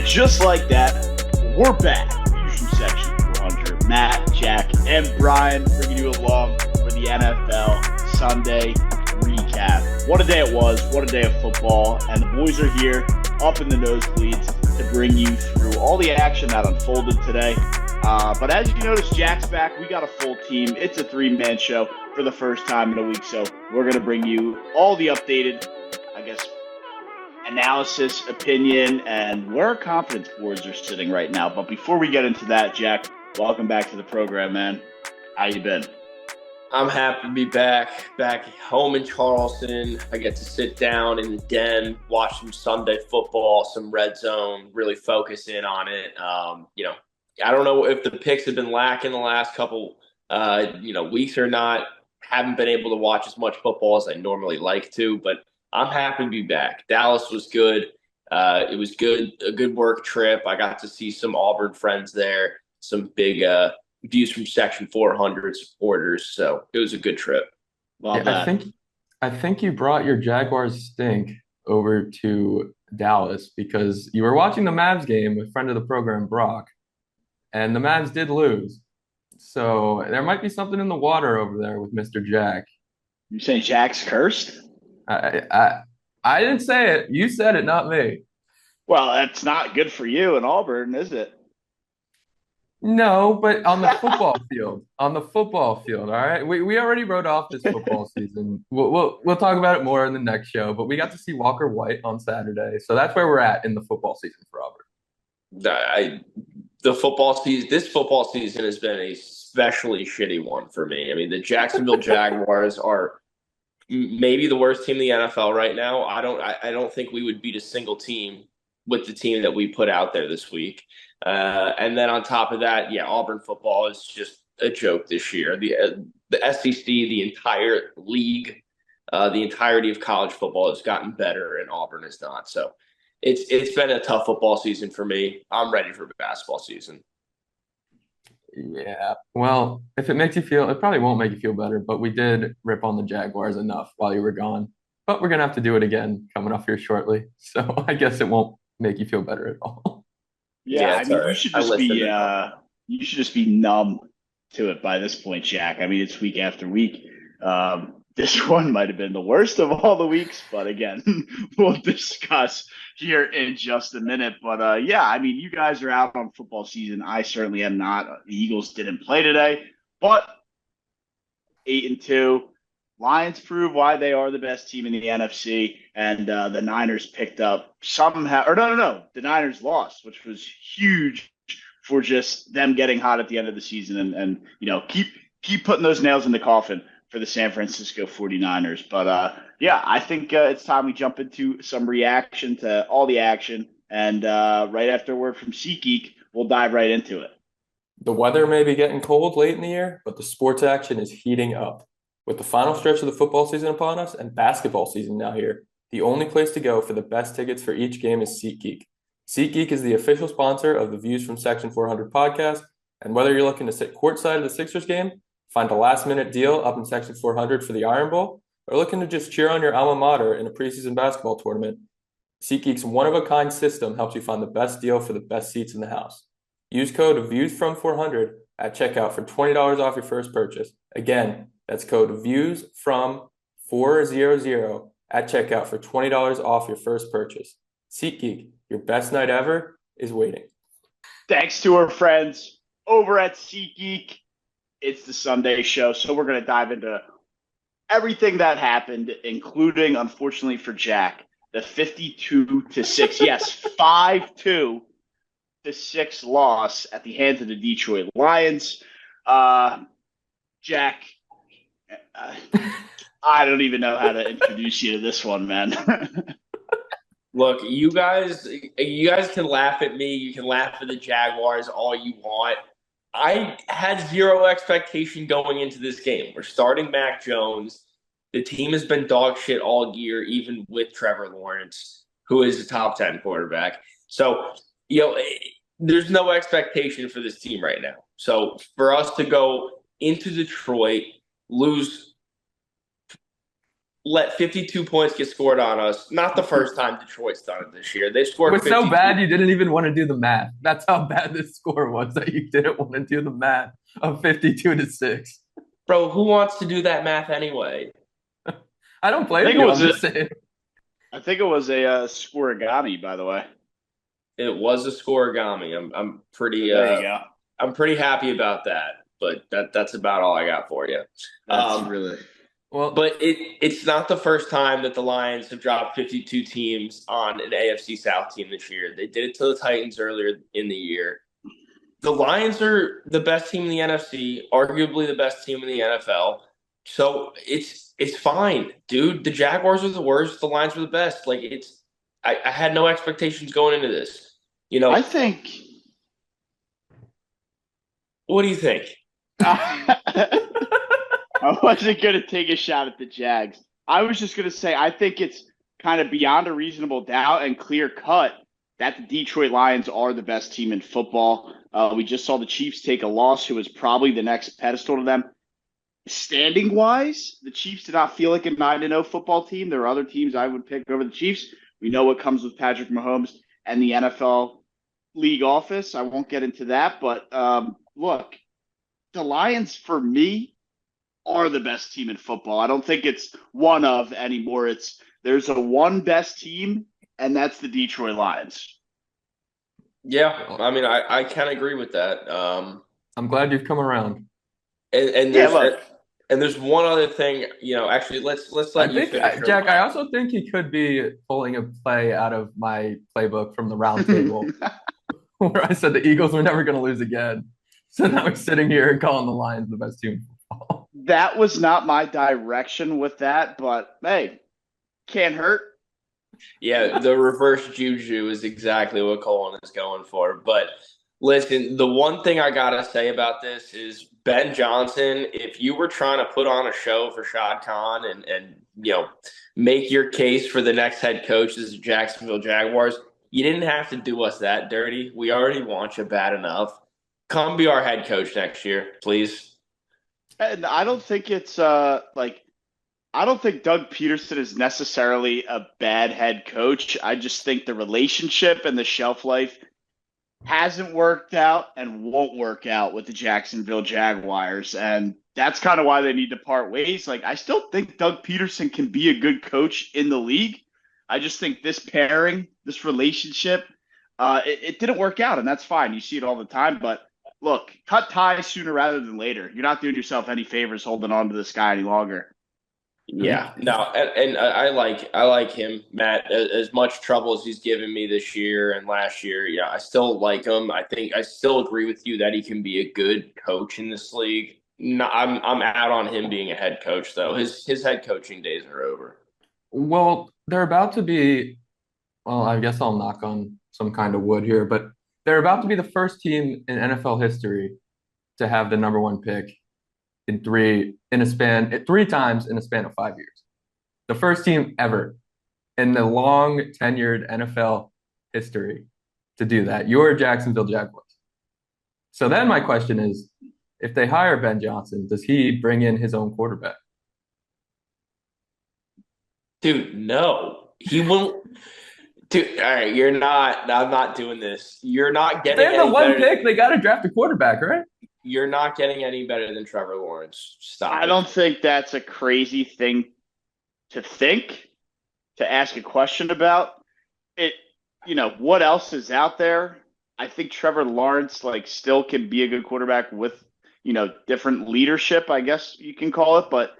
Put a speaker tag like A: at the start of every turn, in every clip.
A: And just like that, we're back. Views from Section 400. Matt, Jack, and Brian bringing you along for the NFL Sunday recap. What a day it was. What a day of football. And the boys are here up in the nosebleeds to bring you through all the action that unfolded today. But as you notice, Jack's back. We got a full team. It's a three-man show for the first time in a week. So we're going to bring you all the updated, analysis, opinion, and where our confidence boards are sitting right now. But before we get into that, Jack, welcome back to the program, man. How you been?
B: I'm happy to be back home in Charleston. I get to sit down in the den, watch some Sunday football, some red zone, really focus in on it. I don't know if the picks have been lacking the last couple, weeks or not. Haven't been able to watch as much football as I normally like to, but I'm happy to be back. Dallas was good. It was good, a good work trip. I got to see some Auburn friends there, some big views from Section 400 supporters. So it was a good trip.
C: I think you brought your Jaguars stink over to Dallas because you were watching the Mavs game with friend of the program, Brock, and the Mavs did lose. So there might be something in the water over there with Mr. Jack.
A: You saying Jack's cursed?
C: I didn't say it. You said it, not me.
A: Well, that's not good for you in Auburn, is it?
C: No, but on the football field. On the football field, all right? We already wrote off this football season. We'll talk about it more in the next show, but we got to see Walker White on Saturday. So that's where we're at in the football season for Auburn.
B: This football season has been a especially shitty one for me. I mean, the Jacksonville Jaguars are maybe the worst team in the NFL right now. I don't think we would beat a single team with the team that we put out there this week. And then on top of that, Auburn football is just a joke this year. The SEC, the entire league, the entirety of college football has gotten better, and Auburn has not. So it's been a tough football season for me. I'm ready for basketball season.
C: Yeah, well, if it makes you feel, it probably won't make you feel better, but we did rip on the Jaguars enough while you were gone. But we're going to have to do it again coming up here shortly. So I guess it won't make you feel better at all.
A: Yeah, I mean, right. You should just be numb to it by this point, Jack. I mean, it's week after week. This one might have been the worst of all the weeks, but again, we'll discuss here in just a minute. But I mean, you guys are out on football season. I certainly am not. The Eagles didn't play today, but 8-2. Lions prove why they are the best team in the NFC, and the Niners picked up somehow. Or no. The Niners lost, which was huge for just them getting hot at the end of the season and keep putting those nails in the coffin for the San Francisco 49ers. But I think it's time we jump into some reaction to all the action. And right after a word from SeatGeek, we'll dive right into it.
C: The weather may be getting cold late in the year, but the sports action is heating up. With the final stretch of the football season upon us and basketball season now here, the only place to go for the best tickets for each game is SeatGeek. SeatGeek is the official sponsor of the Views from Section 400 podcast, and whether you're looking to sit courtside of the Sixers game, find a last-minute deal up in Section 400 for the Iron Bowl, or looking to just cheer on your alma mater in a preseason basketball tournament, SeatGeek's one-of-a-kind system helps you find the best deal for the best seats in the house. Use code VIEWSFROM400 at checkout for $20 off your first purchase. Again, that's code VIEWSFROM400 at checkout for $20 off your first purchase. SeatGeek, your best night ever is waiting.
A: Thanks to our friends over at SeatGeek. It's the Sunday show, so we're going to dive into everything that happened, including, unfortunately for Jack, the 52-6, yes, 5-2-6 loss at the hands of the Detroit Lions. Jack, I don't even know how to introduce you to this one, man.
B: Look, you guys can laugh at me. You can laugh at the Jaguars all you want. I had zero expectation going into this game. We're starting Mac Jones. The team has been dog shit all year, even with Trevor Lawrence, who is a top 10 quarterback. So, there's no expectation for this team right now. So for us to go into Detroit, lose let 52 points get scored on us. Not the first time Detroit's done it this year. They
C: It
B: scored
C: was so
B: 52.
C: bad you didn't even want to do the math. That's how bad this score was that you didn't want to do the math of 52-6.
B: Bro, who wants to do that math anyway?
C: I don't
A: I
C: blame
A: think it
C: you.
A: was
C: I'm just saying.
A: I think it was a scoregami, by the way.
B: It was a scoregami. I'm pretty
A: There you go.
B: I'm pretty happy about that. But that's about all I got for you.
A: That's really
C: Well,
B: But it's not the first time that the Lions have dropped 52 teams on an AFC South team this year. They did it to the Titans earlier in the year. The Lions are the best team in the NFC, arguably the best team in the NFL. So it's fine, dude. The Jaguars are the worst. The Lions were the best. Like I had no expectations going into this. You know,
A: I think
B: what do you think?
A: I wasn't going to take a shot at the Jags. I was just going to say I think it's kind of beyond a reasonable doubt and clear cut that the Detroit Lions are the best team in football. We just saw the Chiefs take a loss, who was probably the next pedestal to them. Standing wise, the Chiefs did not feel like a 9-0 football team. There are other teams I would pick over the Chiefs. We know what comes with Patrick Mahomes and the NFL league office. I won't get into that, but look, the Lions for me are the best team in football. I don't think it's one of anymore. There's a one best team, and that's the Detroit Lions.
B: Yeah, I mean, I can agree with that.
C: I'm glad you've come around.
B: And
A: Yeah,
B: there's
A: look.
B: and there's one other thing. Actually, let's
C: I
B: let you
C: think,
B: finish. your
C: Jack,
B: line.
C: I also think he could be pulling a play out of my playbook from the round table where I said the Eagles were never going to lose again. So now we're sitting here and calling the Lions the best team in football.
A: That was not my direction with that, but hey, can't hurt.
B: Yeah, the reverse juju is exactly what Colin is going for. But listen, the one thing I gotta say about this is Ben Johnson. If you were trying to put on a show for Shad Khan and make your case for the next head coach as the Jacksonville Jaguars, you didn't have to do us that dirty. We already want you bad enough. Come be our head coach next year, please.
A: And I don't think it's I don't think Doug Peterson is necessarily a bad head coach. I just think the relationship and the shelf life hasn't worked out and won't work out with the Jacksonville Jaguars. And that's kind of why they need to part ways. Like, I still think Doug Peterson can be a good coach in the league. I just think this pairing, this relationship, it didn't work out, and that's fine. You see it all the time. But look, cut ties sooner rather than later. You're not doing yourself any favors holding on to this guy any longer.
B: Yeah, no, and I like him, Matt. As much trouble as he's given me this year and last year, yeah, I still like him. I think I still agree with you that he can be a good coach in this league. No, I'm out on him being a head coach though. His head coaching days are over.
C: Well, they're about to be, well, I guess I'll knock on some kind of wood here, but they're about to be the first team in NFL history to have the number one pick three times in a span of 5 years. The first team ever in the long tenured NFL history to do that. Your Jacksonville Jaguars. So then my question is, if they hire Ben Johnson, does he bring in his own quarterback?
B: Dude, no, he won't. Dude, all right, you're not. I'm not doing this. You're not getting.
C: They have the
B: any
C: one
B: better-
C: pick. They got to draft a quarterback, right?
B: You're not getting any better than Trevor Lawrence. Stop.
A: I don't think that's a crazy thing to think, to ask a question about. It, what else is out there? I think Trevor Lawrence still can be a good quarterback with, different leadership, I guess you can call it. But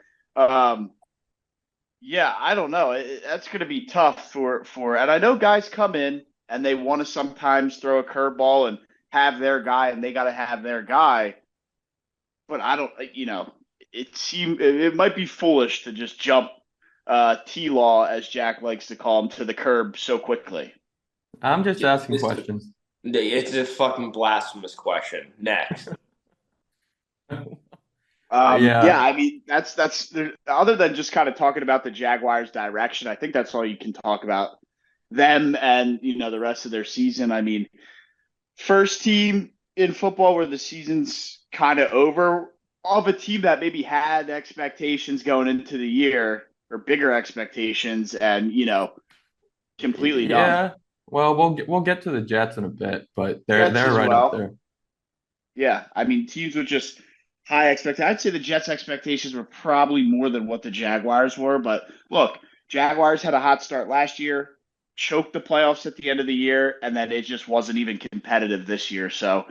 A: yeah, I don't know. That's going to be tough and I know guys come in and they want to sometimes throw a curveball and have their guy, and they got to have their guy. But I don't, it might be foolish to just jump T-Law, as Jack likes to call him, to the curb so quickly.
C: I'm just asking questions.
B: It's a fucking blasphemous question. Next.
A: Yeah, I mean that's other than just kind of talking about the Jaguars' direction. I think that's all you can talk about them and the rest of their season. I mean, first team in football where the season's kind of over, of a team that maybe had expectations going into the year. or bigger expectations, and completely done.
C: Yeah. Well, we'll get to the Jets in a bit, but
A: Jets
C: they're
A: as
C: right up
A: well.
C: there.
A: Yeah, I mean teams with just high expectations. I'd say the Jets' expectations were probably more than what the Jaguars were. But look, Jaguars had a hot start last year, choked the playoffs at the end of the year, and then it just wasn't even competitive this year. So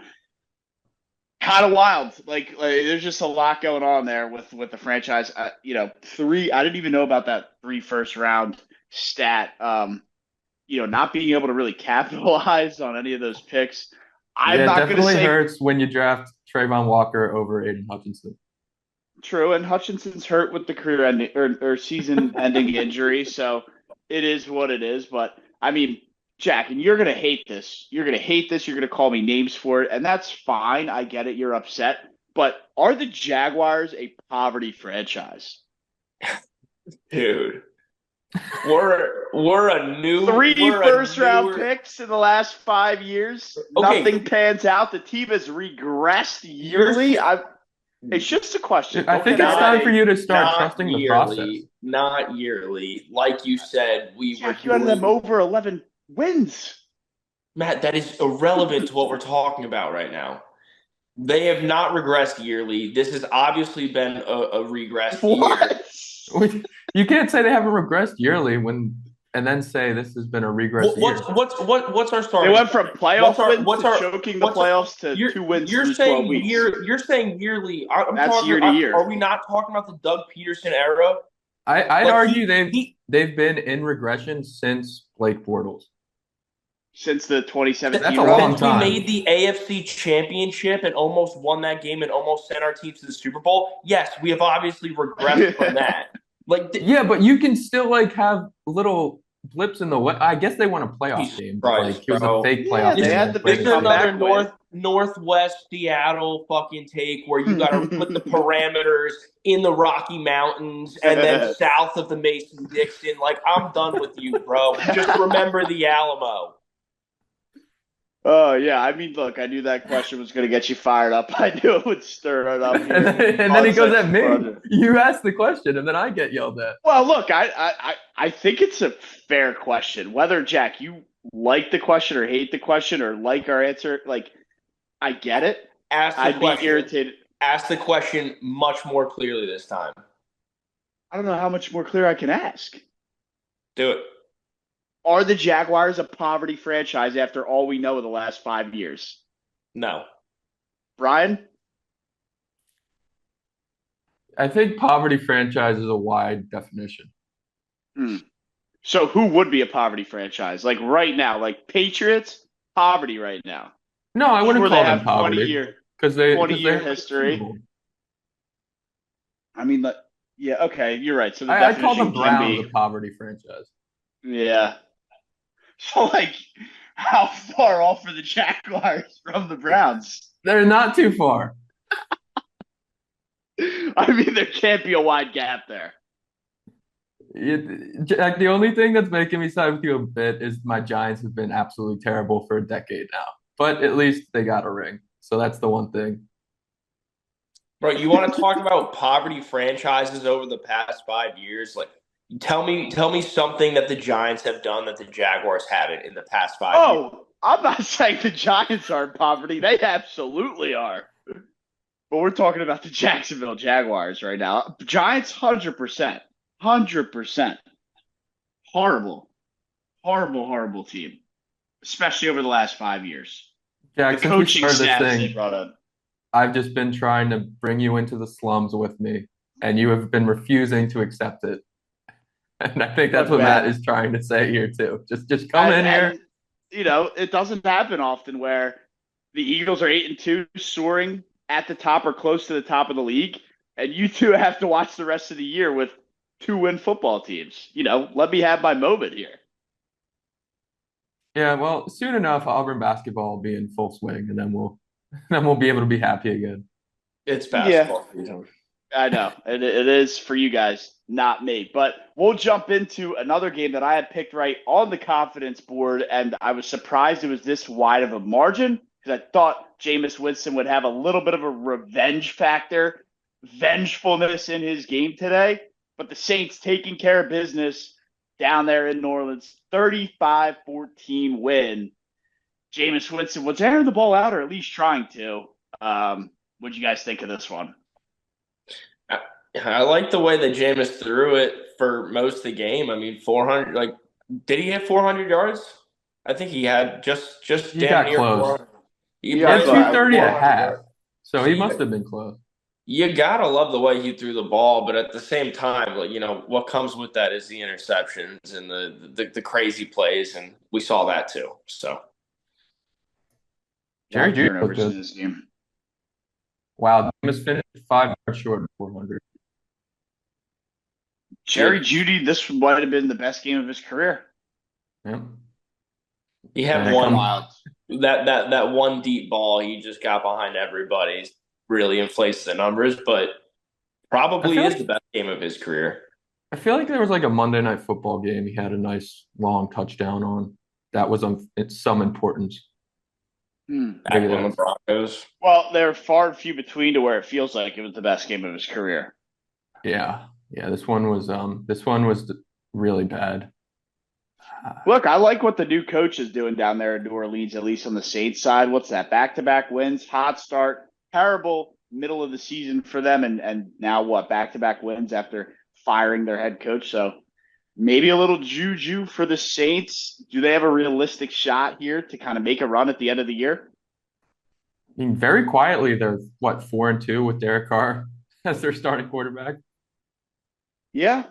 A: kind of wild. There's just a lot going on there with the franchise. Three. I didn't even know about that three first round stat. Not being able to really capitalize on any of those picks. I'm
C: Yeah, it
A: not going to
C: definitely
A: say
C: hurts when you draft Trayvon Walker over Aiden Hutchinson.
A: true, and Hutchinson's hurt with the career ending or season ending injury, so it is what it is. But I mean, Jack, and you're gonna hate this. You're gonna hate this. You're gonna call me names for it, and that's fine. I get it. You're upset. But are the Jaguars a poverty franchise?
B: Dude. We're a new
A: Three
B: we're a
A: first round
B: newer
A: picks in the last 5 years.
B: okay.
A: Nothing pans out. The team has regressed
B: You're
A: yearly. It's just a question.
C: I
A: Don't
C: think
A: get
C: it's
A: out
C: time
A: of
C: for
A: it.
C: you to start
B: not
C: trusting the process.
B: not yearly. Like you said, we were
A: Jack, you had them
B: doing
A: over 11 wins.
B: Matt, that is irrelevant to what we're talking about right now. They have not regressed yearly. This has obviously been a regress year.
A: What?
C: You can't say they haven't regressed yearly and then say this has been a regress year.
B: What's our starting?
A: They went from playoff wins to
B: our
A: choking the playoffs to
B: you're,
A: 2 wins
B: you're
A: through 12
B: saying
A: weeks.
B: you're saying yearly.
A: That's year to year.
B: Are we not talking about the Doug Peterson era?
C: I'd
B: Like
C: argue they've been in regression since Blake Bortles.
A: Since the 2017
C: That's a
A: run.
C: long
B: Since
C: time.
B: we made the AFC Championship and almost won that game and almost sent our team to the Super Bowl, yes, we have obviously regressed from that.
C: Yeah, but you can still have little blips in the way. I guess they won a playoff game, but it was a fake playoff game.
A: They had the big
B: This is another
A: comeback
B: Northwest Seattle fucking take where you got to put the parameters in the Rocky Mountains and then south of the Mason-Dixon. I'm done with you, bro. Just remember the Alamo.
A: Oh, yeah. I mean, look, I knew that question was going to get you fired up. I knew it would stir it up.
C: And then he goes at me. You asked the question, and then I get yelled at.
A: Well, look, I think it's a fair question. Whether, Jack, you like the question or hate the question or like our answer, I get it. I'd be irritated.
B: Ask the question much more clearly this time.
A: I don't know how much more clear I can ask.
B: Do it.
A: Are the Jaguars a poverty franchise after all we know of the last 5 years?
B: No.
A: Brian?
C: I think poverty franchise is a wide definition.
A: So who would be a poverty franchise? Right now, Patriots, poverty right now.
C: No, I wouldn't call them poverty. Because they
A: 20-year history. I mean, yeah, okay, you're right. So
C: I call the Browns a poverty franchise.
A: Yeah. So, how far off are the Jaguars from the Browns?
C: They're not too far.
A: I mean, there can't be a wide gap there.
C: The only thing that's making me side with you a bit is my Giants have been absolutely terrible for a decade now. But at least they got a ring. So that's the one thing.
B: Bro, you want to talk about poverty franchises over the past 5 years? Tell me something that the Giants have done that the Jaguars haven't in the past 5 years.
A: Oh, I'm not saying the Giants are in poverty. They absolutely are. But we're talking about the Jacksonville Jaguars right now. Giants, 100%. 100%. Horrible. Horrible, horrible team. Especially over the last 5 years.
C: Jack,
A: the coaching staff they brought in.
C: I've just been trying to bring you into the slums with me, and you have been refusing to accept it. And I think that's what Matt is trying to say here too. Just come in here.
A: It doesn't happen often where the Eagles are 8-2, soaring at the top or close to the top of the league, and you two have to watch the rest of the year with 2-win football teams. Let me have my moment here.
C: Yeah, well, soon enough, Auburn basketball will be in full swing, and then we'll be able to be happy again.
B: It's basketball season.
A: I know. It is for you guys, not me. But we'll jump into another game that I had picked right on the confidence board, and I was surprised it was this wide of a margin because I thought Jameis Winston would have a little bit of a revenge factor, vengefulness in his game today. but the Saints taking care of business down there in New Orleans, 35-14 win. Jameis Winston was airing the ball out, or at least trying to. What do you guys think of this one?
B: I like the way that Jameis threw it for most of the game. I mean, 400. Like, did he hit 400 yards? I think he had just
C: He
B: damn
C: got
B: near
C: close.
B: 400.
C: He had
A: close.
C: 230 at half, so he
B: He-
C: must have been close.
B: You gotta love the way he threw the ball, but at the same time, like, what comes with that is the interceptions and the crazy plays, and we saw that too. So
C: Jerry Jeudy
A: turnovers
C: looked
A: in
C: good.
A: this game.
C: Wow, Jameis finished 5 yards short of 400.
A: Jerry Jeudy, this might have been the best game of his career.
C: Yeah.
B: he had
C: And
B: one
A: Wild.
B: that one deep ball. He just got behind everybody, really inflates the numbers, but probably is the best game of his career.
C: I feel like there was like a Monday Night Football game he had a nice long touchdown on. That was it's some importance.
B: Back
C: Maybe
B: on the
C: that's
B: Broncos.
A: Well, they're far and few between to where it feels like it was the best game of his career.
C: yeah. This one was really bad.
A: Look, I like what the new coach is doing down there in New Orleans, at least on the Saints side. What's that? Back-to-back wins, hot start, terrible middle of the season for them, and now what? Back-to-back wins after firing their head coach. So maybe a little juju for the Saints. Do they have a realistic shot here to kind of make a run at the end of the year?
C: I mean, very quietly, they're 4-2 with Derek Carr as their starting quarterback.
A: Yeah.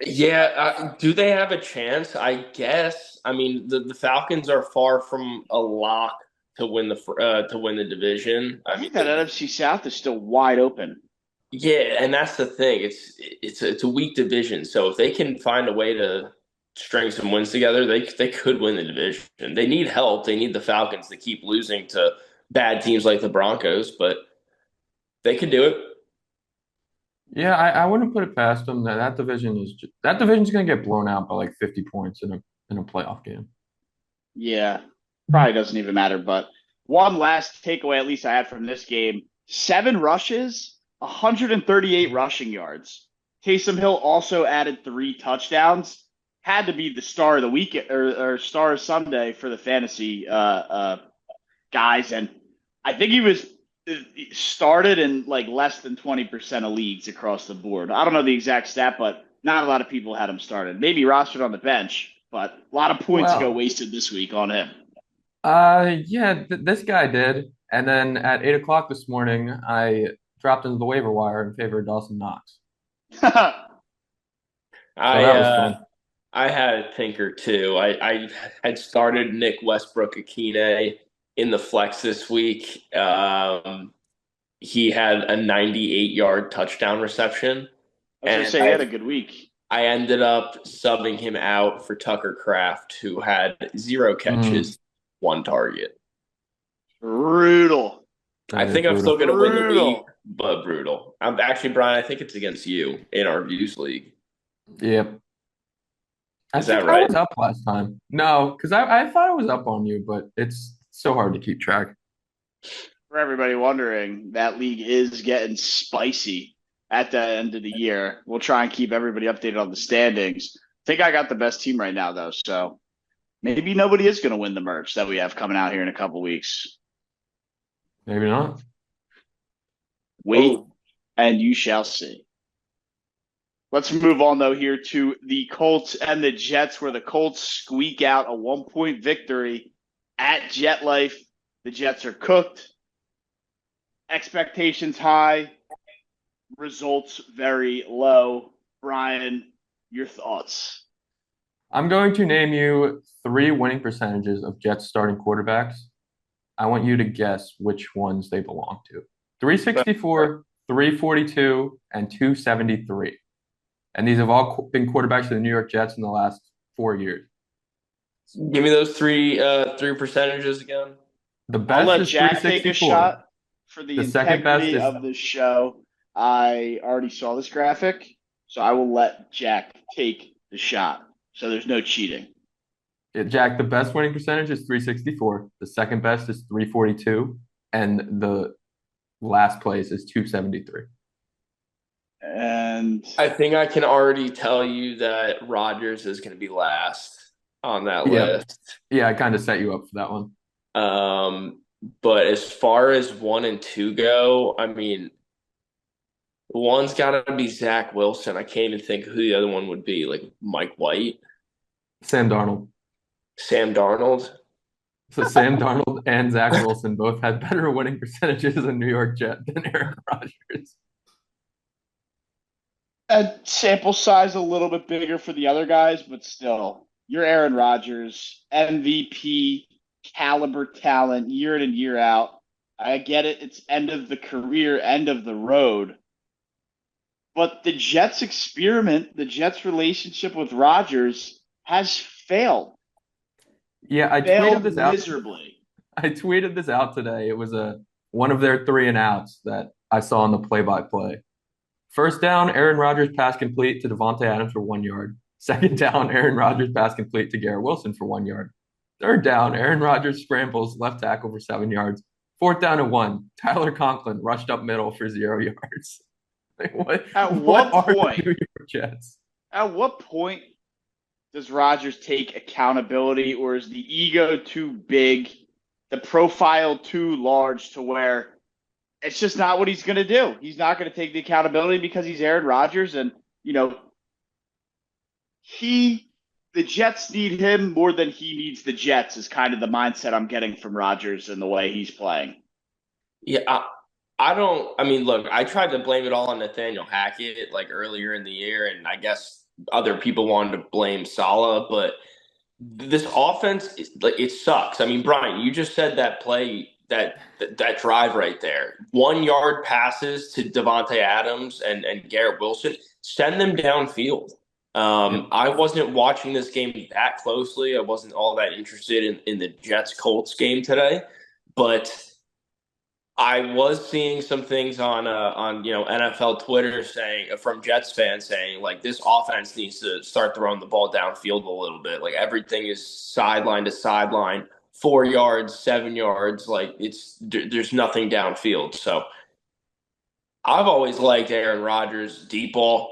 B: Yeah, do they have a chance? I guess. I mean, the Falcons are far from a lock to win the division.
A: I think that NFC South is still wide open.
B: Yeah, and that's the thing. It's a weak division. So if they can find a way to string some wins together, they could win the division. They need help. They need the Falcons to keep losing to bad teams like the Broncos, but they could do it.
C: Yeah, I wouldn't put it past them. That division's going to get blown out by like 50 points in a playoff game.
A: Yeah, probably doesn't even matter. But one last takeaway, at least I had from this game: 7 rushes, 138 rushing yards. Taysom Hill also added 3 touchdowns. Had to be the star of the week or star of Sunday for the fantasy guys, and I think he started in like less than 20% of leagues across the board. I don't know the exact stat, but not a lot of people had him started. Maybe rostered on the bench, but a lot of points go wasted this week on him.
C: This guy did. And then at 8 o'clock this morning, I dropped into the waiver wire in favor of Dawson Knox. That was fun.
B: I had a tinker too. I had started Nick Westbrook-Akine in the flex this week. He had a 98-yard touchdown reception.
A: I was going to say he had a good week.
B: I ended up subbing him out for Tucker Kraft, who had 0 catches, 1 target.
A: Brutal.
B: I think I'm still going to win the league, but brutal. I'm actually, Brian, I think it's against you in our views league.
C: Yep.
B: Is that right?
C: I was up last time. No, because I thought I was up on you, but it's so hard to keep track.
A: For everybody wondering, that league is getting spicy at the end of the year. We'll try and keep everybody updated on the standings. I think I got the best team right now, though, so maybe nobody is going to win the merch that we have coming out here in a couple weeks.
C: Maybe not.
A: Wait, and you shall see. Let's move on, though, here to the Colts and the Jets, where the Colts squeak out a 1-point victory at Jet Life. The Jets are cooked. Expectations high. Results very low. Brian, your thoughts?
C: I'm going to name you 3 winning percentages of Jets starting quarterbacks. I want you to guess which ones they belong to. 364, 342, and 273. And these have all been quarterbacks of the New York Jets in the last 4 years.
B: Give me those three percentages again.
C: The best
A: I'll let
C: is
A: Jack take a
C: 364.
A: shot for the
C: second best
A: integrity
C: is
A: of the show. I already saw this graphic, so I will let Jack take the shot. So there's no cheating.
C: Jack, the best winning percentage is 364. The second best is 342. And the last place is 273.
A: And
B: I think I can already tell you that Rodgers is going to be last on that
C: Yeah.
B: list.
C: Yeah, I kind of set you up for that one.
B: Um, but as far as 1 and 2 go, I mean, one's got to be Zach Wilson. I can't even think who the other one would be. Like Mike White,
C: Sam Darnold.
B: Sam Darnold.
C: So Sam Darnold and Zach Wilson both had better winning percentages in New York Jet than Aaron Rodgers.
A: a sample size a little bit bigger for the other guys, but still, you're Aaron Rodgers, MVP caliber talent year in and year out. I get it. It's end of the career, end of the road. But the Jets experiment, the Jets relationship with Rodgers has
C: Yeah, I tweeted
A: failed
C: this out.
A: miserably.
C: I tweeted this out today. It was a one of their three and outs that I saw in the play-by-play. First down, Aaron Rodgers pass complete to Devontae Adams for 1 yard. Second down, Aaron Rodgers pass complete to Garrett Wilson for 1 yard. Third down, Aaron Rodgers scrambles left tackle for 7 yards. Fourth down and one, Tyler Conklin rushed up middle for 0 yards. Like,
A: At
C: what
A: what
C: are the
A: point?
C: New York Jets?
A: At what point does Rodgers take accountability, or is the ego too big, the profile too large to where it's just not what he's going to do? He's not going to take the accountability because he's Aaron Rodgers, and you know the Jets need him more than he needs the Jets. Is kind of the mindset I'm getting from Rodgers and the way he's playing.
B: Yeah, I don't. I mean, look, I tried to blame it all on Nathaniel Hackett like earlier in the year, and I guess other people wanted to blame Saleh, but this offense is like it sucks. I mean, Brian, you just said that play that drive right there. 1 yard passes to Devontae Adams and Garrett Wilson. Send them downfield. I wasn't watching this game that closely. I wasn't all that interested in the Jets Colts game today, but I was seeing some things on NFL Twitter saying from Jets fans saying like this offense needs to start throwing the ball downfield a little bit. Like everything is sideline to sideline, 4 yards, 7 yards. Like there's nothing downfield. So I've always liked Aaron Rodgers deep ball.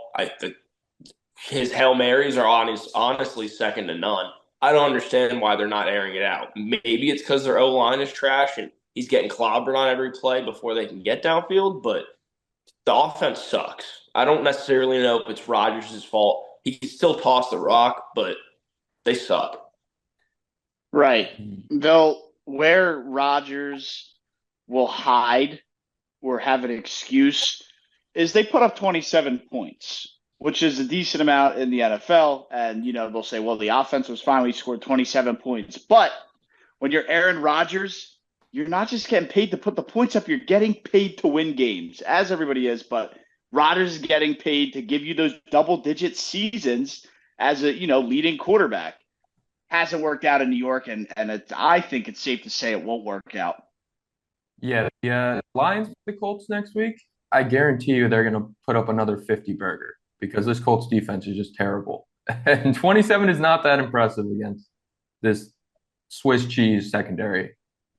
B: His Hail Marys are honestly second to none. I don't understand why they're not airing it out. Maybe it's because their O line is trash and he's getting clobbered on every play before they can get downfield, but the offense sucks. I don't necessarily know if it's Rodgers' fault. He can still toss the rock, but they suck.
A: Right. They'll where Rodgers will hide or have an excuse is they put up 27 points, which is a decent amount in the NFL. And, they'll say, well, the offense was fine. We scored 27 points. But when you're Aaron Rodgers, you're not just getting paid to put the points up. You're getting paid to win games, as everybody is. But Rodgers is getting paid to give you those double-digit seasons as a, leading quarterback. Hasn't worked out in New York, and I think it's safe to say it won't work out.
C: Yeah, the Lions the Colts next week. I guarantee you they're going to put up another 50 burger because this Colts defense is just terrible. And 27 is not that impressive against this Swiss cheese secondary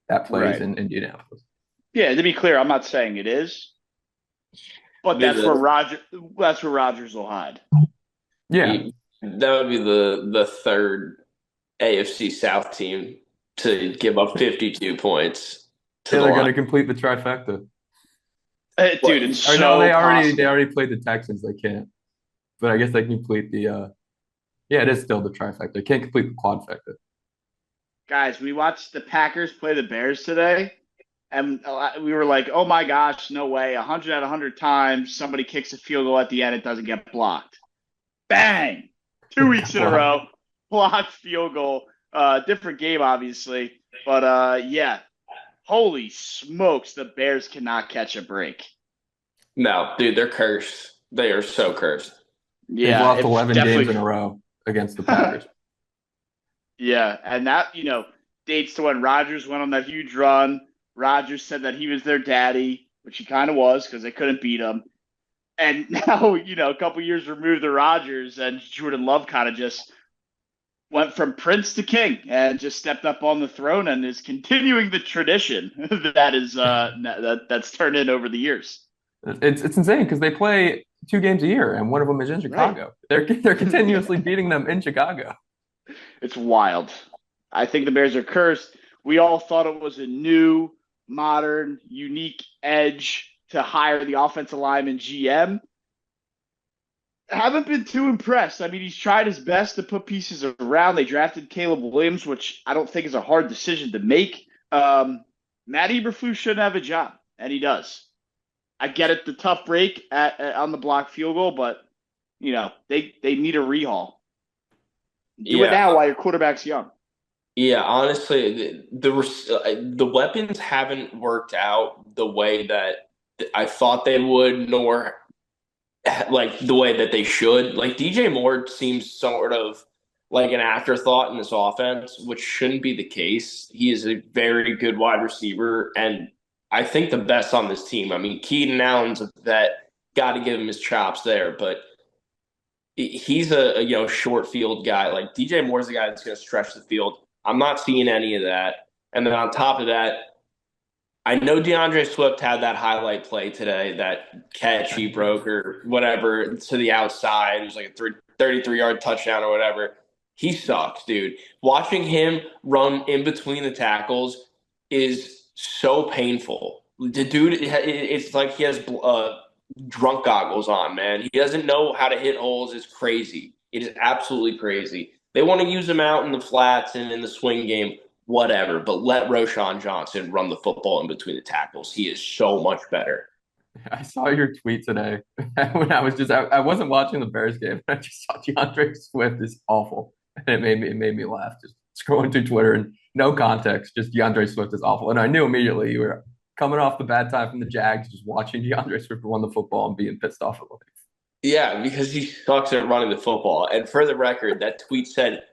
C: that plays
A: Right.
C: in Indianapolis.
A: Yeah, to be clear, I'm not saying it is, but that's where Rodgers will hide.
C: Yeah.
B: That would be the third AFC South team to give up 52 points to
C: Yeah,
B: the
C: they're going to
B: line.
C: complete the trifecta.
A: Dude, it's
C: Or
A: so
C: no, they
A: possible.
C: already played the Texans. They can't. But I guess they can complete the yeah, it is still the trifecta. They can't complete the quadfecta.
A: Guys, we watched the Packers play the Bears today, and we were like, oh my gosh, no way. 100 out of 100 times, somebody kicks a field goal at the end, it doesn't get blocked. Bang! 2 weeks in a row, blocked field goal. Different game, obviously. But yeah, holy smokes, the Bears cannot catch a break.
B: No, dude, they're cursed. They are so cursed.
C: They've
A: Yeah,
C: lost
A: it
C: 11
A: definitely.
C: games in a row against the Packers.
A: Yeah, and that, dates to when Rodgers went on that huge run. Rodgers said that he was their daddy, which he kind of was because they couldn't beat him. And now, a couple years removed the Rodgers, and Jordan Love kind of just went from prince to king and just stepped up on the throne and is continuing the tradition that is that's turned in over the years.
C: It's insane because they play 2 games a year, and one of them is in
A: Right.
C: Chicago. They're continuously beating them in Chicago.
A: It's wild. I think the Bears are cursed. We all thought it was a new, modern, unique edge to hire the offensive lineman GM. Haven't been too impressed. I mean, he's tried his best to put pieces around. They drafted Caleb Williams, which I don't think is a hard decision to make. Matt Eberflus shouldn't have a job, and he does. I get it, the tough break on the block field goal, but they need a rehaul. Do it
B: Yeah,
A: now while your quarterback's young.
B: yeah. Honestly, the weapons haven't worked out the way that I thought they would, nor like the way that they should. Like DJ Moore seems sort of like an afterthought in this offense, which shouldn't be the case. He is a very good wide receiver, and I think the best on this team. I mean, Keenan Allen's a vet, got to give him his chops there, but he's a short field guy. Like DJ Moore's the guy that's going to stretch the field. I'm not seeing any of that. And then on top of that, I know DeAndre Swift had that highlight play today, that catch he broke or whatever to the outside. It was like a 33-yard touchdown or whatever. He sucks, dude. Watching him run in between the tackles is so painful. The dude, it's like he has drunk goggles on, man. He doesn't know how to hit holes. It's crazy. It is absolutely crazy. They want to use him out in the flats and in the swing game, whatever, but let Roshan Johnson run the football in between the tackles. He is so much better.
C: I saw your tweet today when I wasn't watching the Bears game. I just saw DeAndre Swift is awful, and it made me laugh just scrolling through Twitter and no context, just DeAndre Swift is awful, and I knew immediately you were coming off the bad time from the Jags, just watching DeAndre Swift run the football and being pissed off at life.
B: Yeah, because he sucks at running the football. And for the record, that tweet said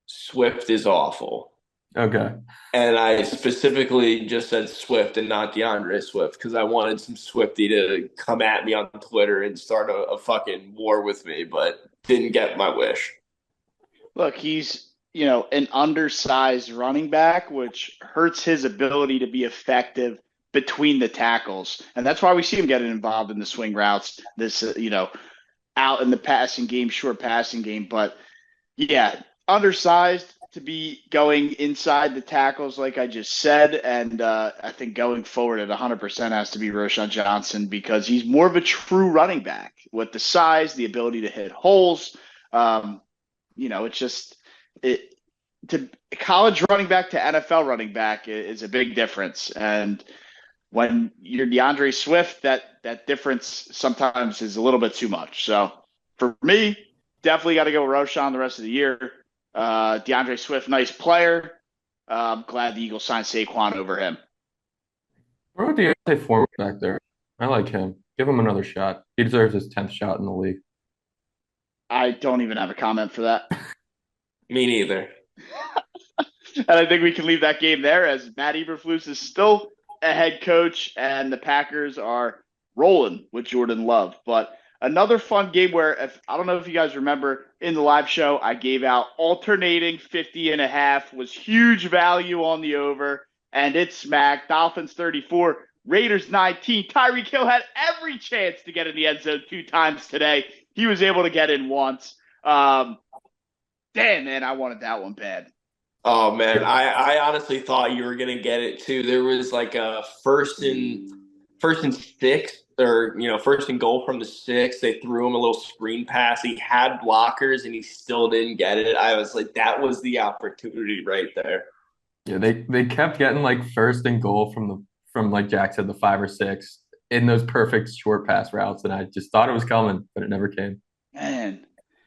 B: Swift is awful.
C: Okay.
B: And I specifically just said Swift and not DeAndre Swift because I wanted some Swifty to come at me on Twitter and start a fucking war with me, but didn't get my wish.
A: Look, he's, an undersized running back, which hurts his ability to be effective between the tackles. And that's why we see him getting involved in the swing routes, out in the passing game, short passing game. But yeah, undersized to be going inside the tackles, like I just said. And I think going forward at 100% has to be Roshan Johnson because he's more of a true running back with the size, the ability to hit holes. It's just to college running back to NFL running back is a big difference. And when you're DeAndre Swift, that difference sometimes is a little bit too much. So for me, definitely got to go Roshan the rest of the year. DeAndre Swift, nice player. I'm glad the Eagles signed Saquon over him.
C: Where would Deontay Foreman back there? I like him. Give him another shot. He deserves his 10th shot in the league.
A: I don't even have a comment for that.
B: Me neither.
A: And I think we can leave that game there as Matt Eberflus is still a head coach and the Packers are rolling with Jordan Love. But another fun game where I don't know if you guys remember in the live show, I gave out alternating 50.5 was huge value on the over and it smacked. Dolphins 34, Raiders 19. Tyreek Hill had every chance to get in the end zone 2 times today. He was able to get in once. Damn, man, I wanted that one bad.
B: Oh man, I honestly thought you were gonna get it too. There was like a first and 6, or first and goal from the 6. They threw him a little screen pass. He had blockers and he still didn't get it. I was like, that was the opportunity right there.
C: Yeah, they kept getting like first and goal from like Jack said, the 5 or 6 in those perfect short pass routes, and I just thought it was coming, but it never came.
A: Man,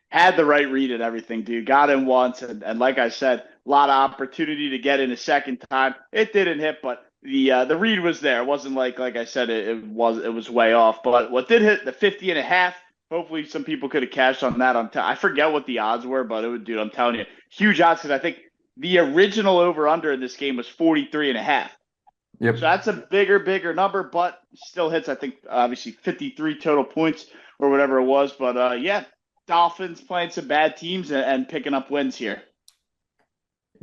A: had the right read and everything, dude. Got in once, and like I said, a lot of opportunity to get in a second time. It didn't hit, but the read was there. It wasn't like I said, it was way off. But what did hit the 50.5? Hopefully, some people could have cashed on that. I forget what the odds were, but dude, I'm telling you, huge odds because I think the original over under in this game was 43.5.
C: Yep.
A: So that's a bigger number, but still hits. I think obviously 53 total points or whatever it was. But yeah, Dolphins playing some bad teams and picking up wins here.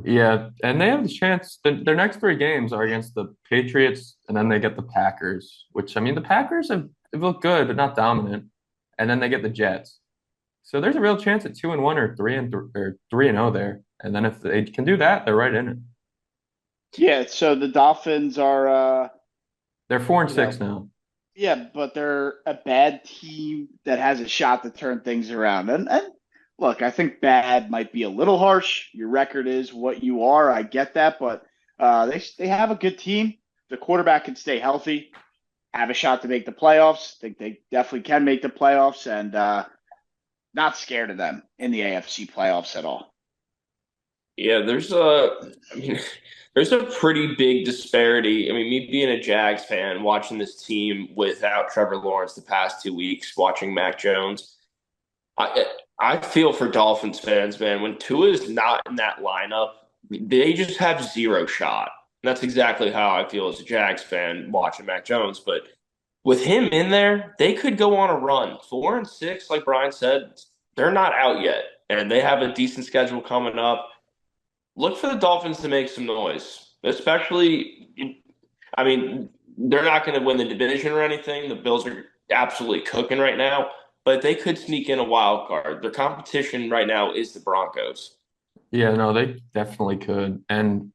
C: Yeah, and they have the chance. Their next 3 games are against the Patriots, and then they get the Packers. Which I mean, the Packers have they've looked good, but not dominant. And then they get the Jets. So there's a real chance at 2-1 or 3-0 there. And then if they can do that, they're right in it.
A: Yeah, so the Dolphins are,
C: They're 4 and
A: you know,
C: 6 now.
A: yeah, but they're a bad team that has a shot to turn things around. And look, I think bad might be a little harsh. Your record is what you are. I get that, but they have a good team. The quarterback can stay healthy, have a shot to make the playoffs. I think they definitely can make the playoffs, and not scared of them in the AFC playoffs at all.
B: Yeah, I mean, there's a pretty big disparity. I mean, me being a Jags fan, watching this team without Trevor Lawrence the past 2 weeks, watching Mac Jones, I I feel for Dolphins fans, man. When Tua is not in that lineup, they just have zero shot. And that's exactly how I feel as a Jags fan watching Mac Jones. But with him in there, they could go on a run. 4 and 6, like Brian said, they're not out yet, and they have a decent schedule coming up. Look for the Dolphins to make some noise, especially. I mean, they're not going to win the division or anything. The Bills are absolutely cooking right now, but they could sneak in a wild card. Their competition right now is the Broncos.
C: Yeah, no, they definitely could. And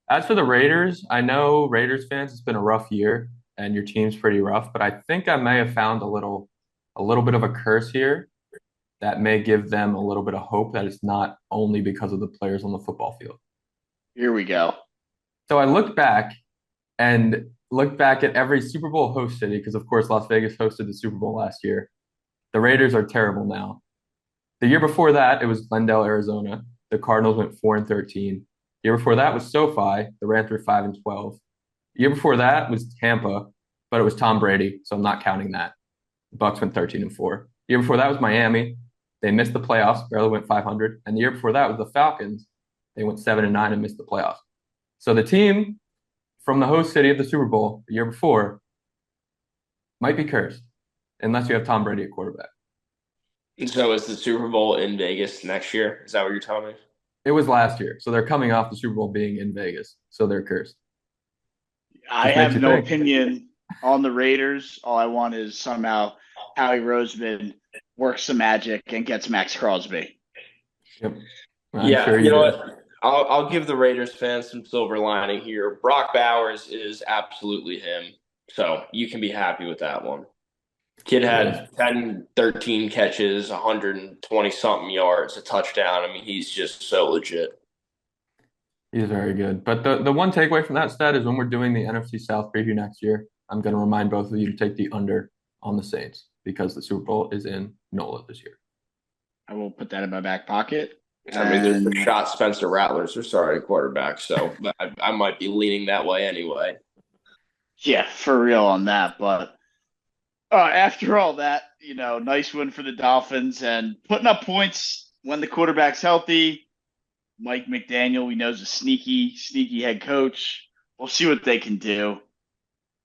C: as for the Raiders, I know Raiders fans, it's been a rough year and your team's pretty rough, but I think I may have found a little bit of a curse here that may give them a little bit of hope that it's not only because of the players on the football field.
A: Here we go.
C: So I looked back at every Super Bowl host city because of course Las Vegas hosted the Super Bowl last year. The Raiders are terrible now. The year before that, it was Glendale, Arizona. The Cardinals went 4 and 13. The year before that was SoFi. The Rams were 5 and 12. The year before that was Tampa, but it was Tom Brady, so I'm not counting that. The Bucks went 13 and 4. The year before that was Miami. They missed the playoffs, barely went 500. And the year before that was the Falcons. They went 7 and 9 and missed the playoffs. So the team from the host city of the Super Bowl the year before might be cursed unless you have Tom Brady at quarterback.
B: And so is the Super Bowl in Vegas next year? Is that what you're telling me?
C: It was last year, so they're coming off the Super Bowl being in Vegas, so they're cursed.
A: I
C: Just makes
A: have
C: you
A: no
C: think.
A: opinion on the Raiders. All I want is somehow Howie Roseman works some magic and gets Max Crosby.
C: Yep, I'm
B: Yeah,
C: sure
B: you
C: you
B: know
C: do.
B: what? I'll give the Raiders fans some silver lining here. Brock Bowers is absolutely him. So you can be happy with that one. Kid
C: It is.
B: had 10, 13 catches, 120 something yards, a touchdown. I mean, he's just so legit.
C: He's very good. But the one takeaway from that stat is when we're doing the NFC South preview next year, I'm going to remind both of you to take the under on the Saints because the Super Bowl is in NOLA this year.
A: I will put that in my back pocket.
B: I mean, there's the
A: And
B: shot Spencer Rattler's their starting quarterback, so I might be leaning that way anyway.
A: yeah, for real on that. But after all that, nice win for the Dolphins and putting up points when the quarterback's healthy. Mike McDaniel, we know, is a sneaky, sneaky head coach. We'll see what they can do.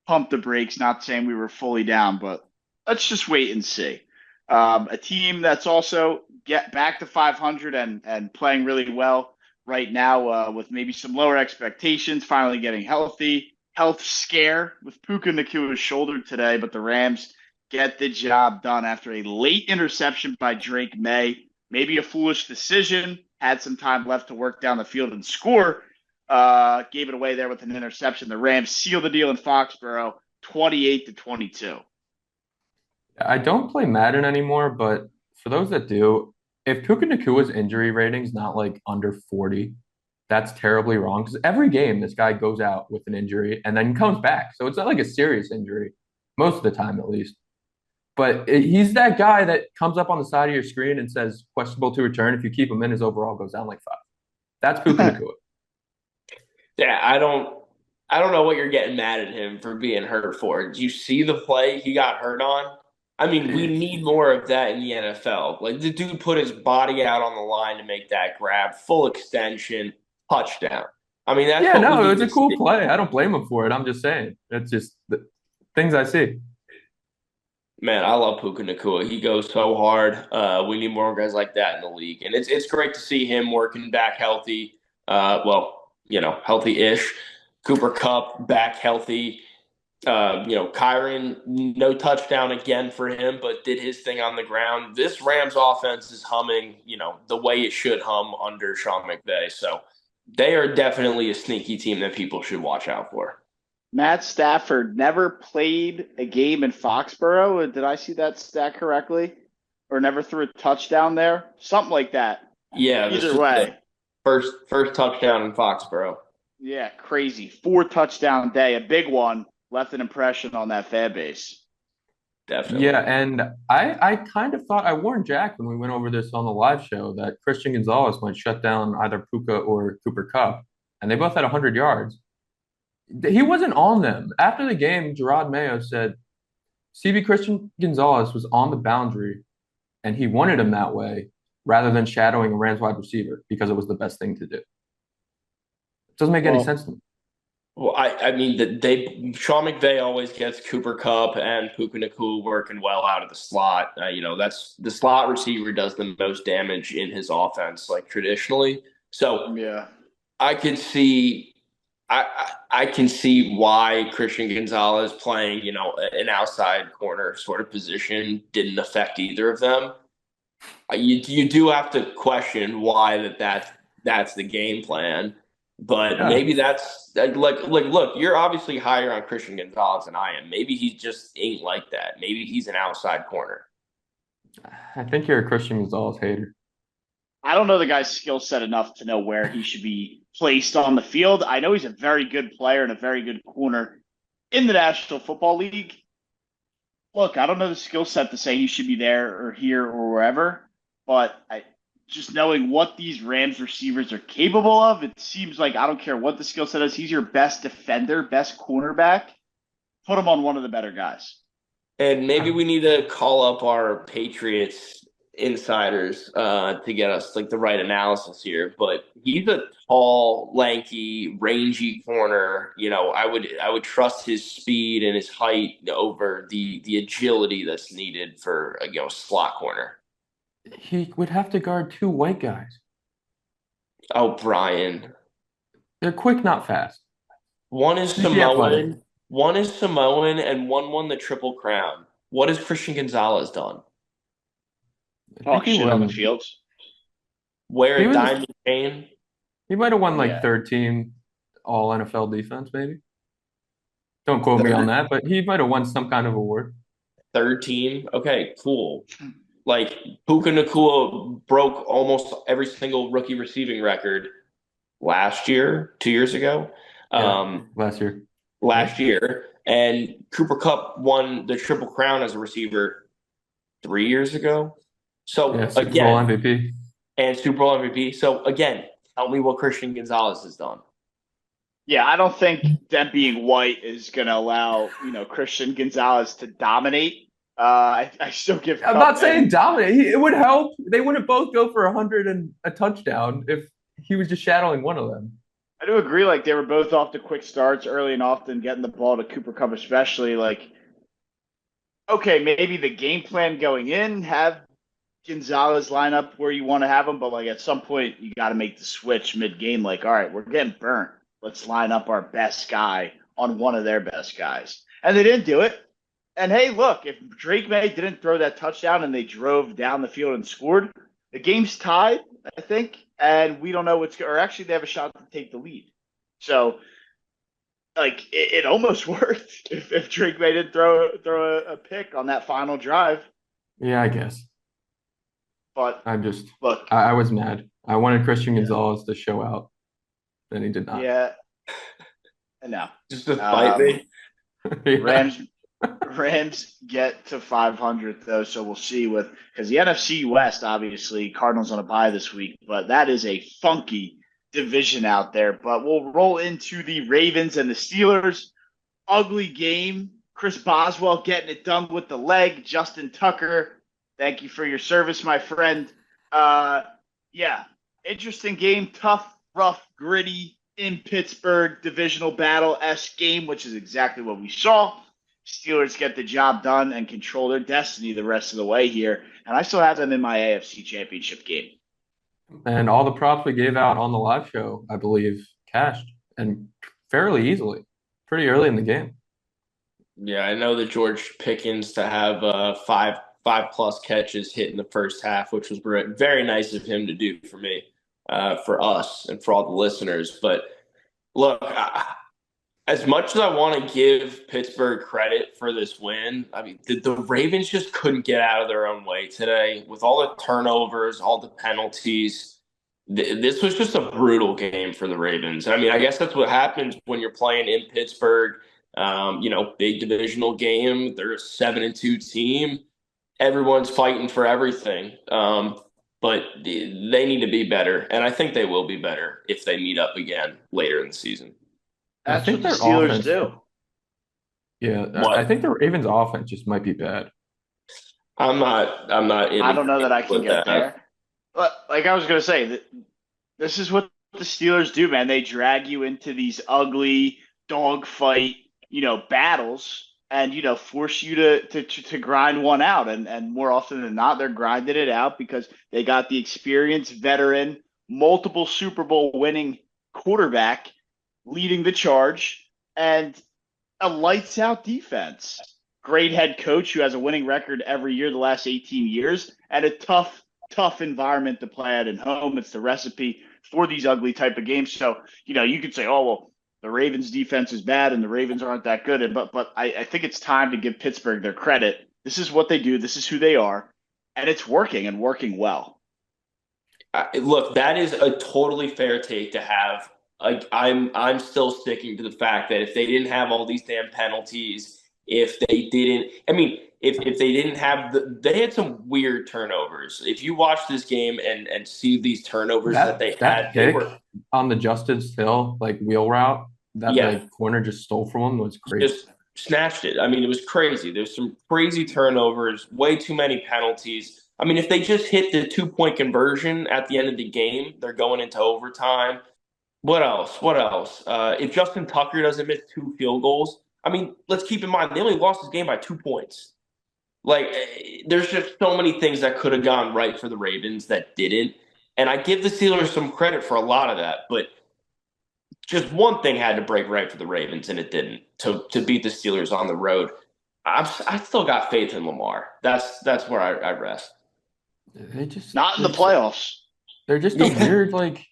A: Pump the brakes, not saying we were fully down, but let's just wait and see. A team that's also get back to 500 and playing really well right now with maybe some lower expectations, finally getting healthy. Health scare with Puka Nakua's shoulder today, but the Rams get the job done after a late interception by Drake May. Maybe a foolish decision, had some time left to work down the field and score. Gave it away there with an interception. The Rams seal the deal in Foxborough, 28-22.
C: I don't play Madden anymore, but for those that do, if Puka Nakua's injury rating's not like under 40, that's terribly wrong because every game this guy goes out with an injury and then comes back. So it's not like a serious injury, most of the time at least. But he's that guy that comes up on the side of your screen and says questionable to return. If you keep him in, his overall goes down like 5. That's Puka Nakua.
B: Yeah, I don't know what you're getting mad at him for being hurt for. Did you see the play he got hurt on? I mean, we need more of that in the NFL. Like the dude put his body out on the line to make that grab, full extension, touchdown. I mean, that's
C: Yeah,
B: what we
C: no,
B: need
C: it's a
B: to
C: cool
B: see.
C: play. I don't blame him for it. I'm just saying. It's just the things I see.
B: Man, I love Puka Nakua. He goes so hard. We need more guys like that in the league, and it's great to see him working back healthy. Healthy-ish. Cooper Kupp back healthy. Kyron, no touchdown again for him, but did his thing on the ground. This Rams offense is humming, the way it should hum under Sean McVay. So they are definitely a sneaky team that people should watch out for.
A: Matt Stafford never played a game in Foxborough. Did I see that stat correctly? Or never threw a touchdown there? Something like that.
B: Yeah, this
A: Either
B: is the
A: way.
B: first touchdown in Foxborough.
A: Yeah, crazy. 4 touchdown day, a big one. Left an impression on that fan base.
B: Definitely.
C: Yeah, and I kind of thought I warned Jack when we went over this on the live show that Christian Gonzalez might shut down either Puka or Cooper Kupp, and they both had 100 yards. He wasn't on them. After the game, Gerard Mayo said CB Christian Gonzalez was on the boundary, and he wanted him that way rather than shadowing a Rams wide receiver because it was the best thing to do. It doesn't make any
A: Well,
C: sense to me.
B: Well, I mean Sean McVay always gets Cooper Kupp and Puka Nacua working well out of the slot. That's the slot receiver does the most damage in his offense, like traditionally. So
A: yeah.
B: I can see, I can see why Christian Gonzalez playing, an outside corner sort of position didn't affect either of them. You do have to question why that's the game plan. But
C: Yeah,
B: maybe that's like look, you're obviously higher on Christian Gonzalez than I am. Maybe he just ain't like that. Maybe he's an outside corner.
C: I think you're a Christian Gonzalez hater.
A: I don't know the guy's skill set enough to know where he should be placed on the field. I know he's a very good player and a very good corner in the National Football League. Look, I don't know the skill set to say he should be there or here or wherever, but just knowing what these Rams receivers are capable of, it seems like I don't care what the skill set is. He's your best defender, best cornerback. Put him on one of the better guys.
B: And maybe we need to call up our Patriots insiders to get us like the right analysis here. But he's a tall, lanky, rangy corner. I would trust his speed and his height over the agility that's needed for a slot corner.
C: He would have to guard two white guys.
B: Oh, Brian.
C: They're quick, not fast.
B: One is
C: Sneaky athletic.
B: Samoan, and one won the Triple Crown. What has Christian Gonzalez done?
C: I think
A: Talk shit on the fields.
B: Wear
C: he
B: a
C: was
B: diamond chain?
C: he might have won like
A: Yeah.
C: third team all NFL defense, maybe. Don't quote me on
B: Third,
C: that, but he might have won some kind of award.
B: third team? Okay, cool. Like Puka Nacua broke almost every single rookie receiving record last year, 2 years ago.
C: Yeah,
B: Um,
C: last year. Right?
B: last year. And Cooper Kupp won the Triple Crown as a receiver 3 years ago.
C: Yeah,
B: So
C: Super Bowl
B: again,
C: MVP.
B: and Super Bowl MVP. So again, tell me what Christian Gonzalez has done.
A: Yeah, I don't think them being white is going to allow, Christian Gonzalez to dominate. I still give
C: I'm
A: Cup
C: not saying dominate. It would help. They wouldn't both go for 100 and a touchdown if he was just shadowing one of them.
A: I do agree. Like they were both off to quick starts early and often getting the ball to Cooper Cup, especially. Like, okay, maybe the game plan going in have Gonzalez line up where you want to have him, but like at some point you got to make the switch mid game. Like, all right, we're getting burnt. Let's line up our best guy on one of their best guys, and they didn't do it. And hey, look, if Drake May didn't throw that touchdown and they drove down the field and scored, the game's tied, I think, and we don't know or actually they have a shot to take the lead. So, like, it almost worked if Drake May didn't throw a pick on that final drive.
C: Yeah, I guess.
A: But
C: I'm just,
A: look,
C: I was mad. I wanted Christian
A: yeah,
C: Gonzalez to show out, and he did not.
A: yeah, no.
B: Just to spite me.
C: Yeah.
A: Rams get to 500 though, so we'll see because the NFC West obviously Cardinals on a bye this week, but that is a funky division out there. But we'll roll into the Ravens and the Steelers. Ugly game. Chris Boswell getting it done with the leg. Justin Tucker, thank you for your service, my friend. Yeah, interesting game. Tough, rough, gritty in Pittsburgh divisional battle-esque game, which is exactly what we saw. Steelers get the job done and control their destiny the rest of the way here. And I still have them in my AFC Championship game.
C: And all the props we gave out on the live show, I believe, cashed and fairly easily, pretty early in the game.
B: Yeah, I know that George Pickens to have five plus catches hit in the first half, which was very nice of him to do for me, for us, and for all the listeners. But look, as much as I want to give Pittsburgh credit for this win, I mean, the Ravens just couldn't get out of their own way today with all the turnovers, all the penalties. This was just a brutal game for the Ravens. I mean, I guess that's what happens when you're playing in Pittsburgh. Big divisional game. They're a 7-2 team. Everyone's fighting for everything. But they need to be better, and I think they will be better if they meet up again later in the season.
C: I
A: That's
C: think
A: what the
C: their
A: Steelers
C: offense,
A: do.
C: yeah, I
B: What?
C: think the Ravens' offense just might be bad.
B: I'm not in
A: I don't know that I
B: agreement
A: can
B: with
A: get
B: that.
A: there. But like I was gonna say, this is what the Steelers do, man. They drag you into these ugly dogfight, battles, and force you to grind one out. And more often than not, they're grinding it out because they got the experienced veteran, multiple Super Bowl winning quarterback leading the charge, and a lights out defense. Great head coach who has a winning record every year the last 18 years, and a tough environment to play at home. It's the recipe for these ugly type of games. So, you could say, oh, well, the Ravens defense is bad and the Ravens aren't that good. But I think it's time to give Pittsburgh their credit. This is what they do. This is who they are. And it's working and working well.
B: Look, that is a totally fair take to have. Like I'm still sticking to the fact that if they didn't have all these damn penalties, if they didn't, I mean, if they didn't have they had some weird turnovers. If you watch this game and see these turnovers that they
C: That
B: had, they
C: pick
B: were
C: on the Justice Hill like wheel route that
B: yeah,
C: the corner just stole from him was crazy.
B: just snatched it. I mean, it was crazy. There's some crazy turnovers, way too many penalties. I mean, if they just hit the 2 point conversion at the end of the game, they're going into overtime. What else? What else? If Justin Tucker doesn't miss two field goals, I mean, let's keep in mind they only lost this game by 2 points. Like, there's just so many things that could have gone right for the Ravens that didn't. And I give the Steelers some credit for a lot of that, but just one thing had to break right for the Ravens, and it didn't to beat the Steelers on the road. I still got faith in Lamar. That's where I rest.
C: They just
A: Not in the playoffs.
C: they're just a weird like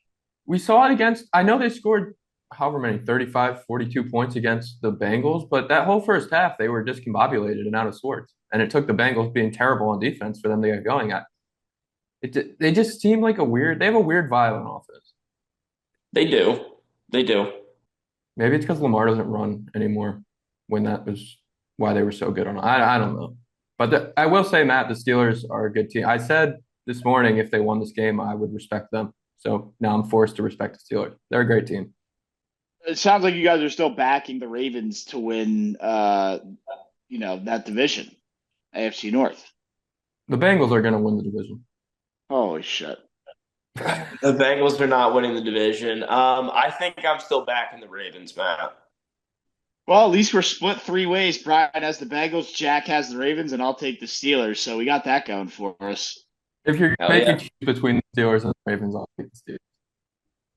C: we saw it against I know they scored however many 35, 42 points against the Bengals, but that whole first half they were discombobulated and out of sorts. And it took the Bengals being terrible on defense for them to get going at. They just seem like they have a weird vibe on offense.
B: They do. They do.
C: Maybe it's because Lamar doesn't run anymore when that was why they were so good on. I don't know. But I will say, Matt, the Steelers are a good team. I said this morning if they won this game, I would respect them. So now I'm forced to respect the Steelers. They're a great team.
A: It sounds like you guys are still backing the Ravens to win, that division, AFC North.
C: The Bengals are going to win the division.
A: Holy shit.
B: The Bengals are not winning the division. I think I'm still backing the Ravens, Matt.
A: Well, at least we're split three ways. Brian has the Bengals, Jack has the Ravens, and I'll take the Steelers. So we got that going for us.
C: If you're
B: Hell
C: making
B: yeah.
C: choose between the Steelers and the Ravens, I'll take the Steelers.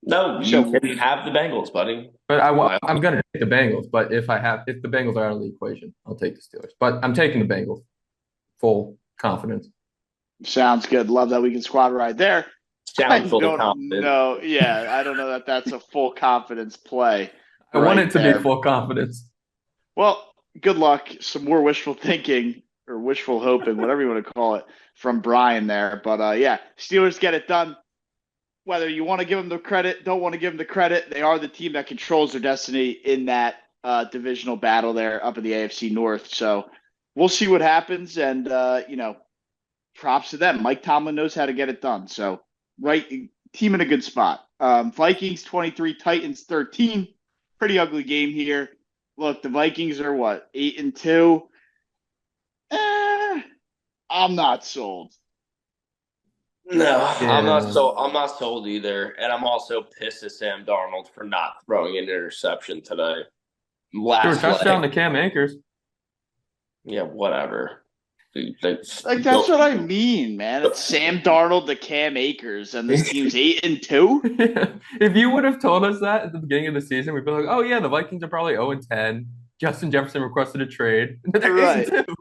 B: No, you
A: So
B: can have the Bengals, buddy.
C: But I'm going to take the Bengals. But if the Bengals are out of the equation, I'll take the Steelers. But I'm taking the Bengals. Full confidence.
A: sounds good. Love that we can squad right there. I
B: Sound fully
A: don't
B: confident.
A: know. Yeah, I don't know that that's a full confidence play.
C: I want
A: right
C: it to
A: there.
C: be full confidence.
A: Well, good luck. Some more wishful thinking or wishful hoping, whatever you want to call it, from Brian there. But yeah, Steelers get it done. Whether you want to give them the credit, don't want to give them the credit, they are the team that controls their destiny in that divisional battle there up in the AFC North. So we'll see what happens. And, props to them. Mike Tomlin knows how to get it done. So, right, team in a good spot. Vikings 23, Titans 13. Pretty ugly game here. Look, the Vikings are what, 8-2? I'm not sold.
B: No,
C: Yeah.
B: I'm not sold either. And I'm also pissed at Sam Darnold for not throwing an interception today.
C: Sure,
B: Last
C: touchdown
B: play.
C: to Cam Akers.
B: Yeah, whatever.
A: Like that's what I mean, man. It's Sam Darnold to Cam Akers, and this team's 8-2.
C: If you would have told us that at the beginning of the season, we'd be like, "Oh yeah, the Vikings are probably 0-10. Justin Jefferson requested a trade. They're eight
A: Right.
C: and two.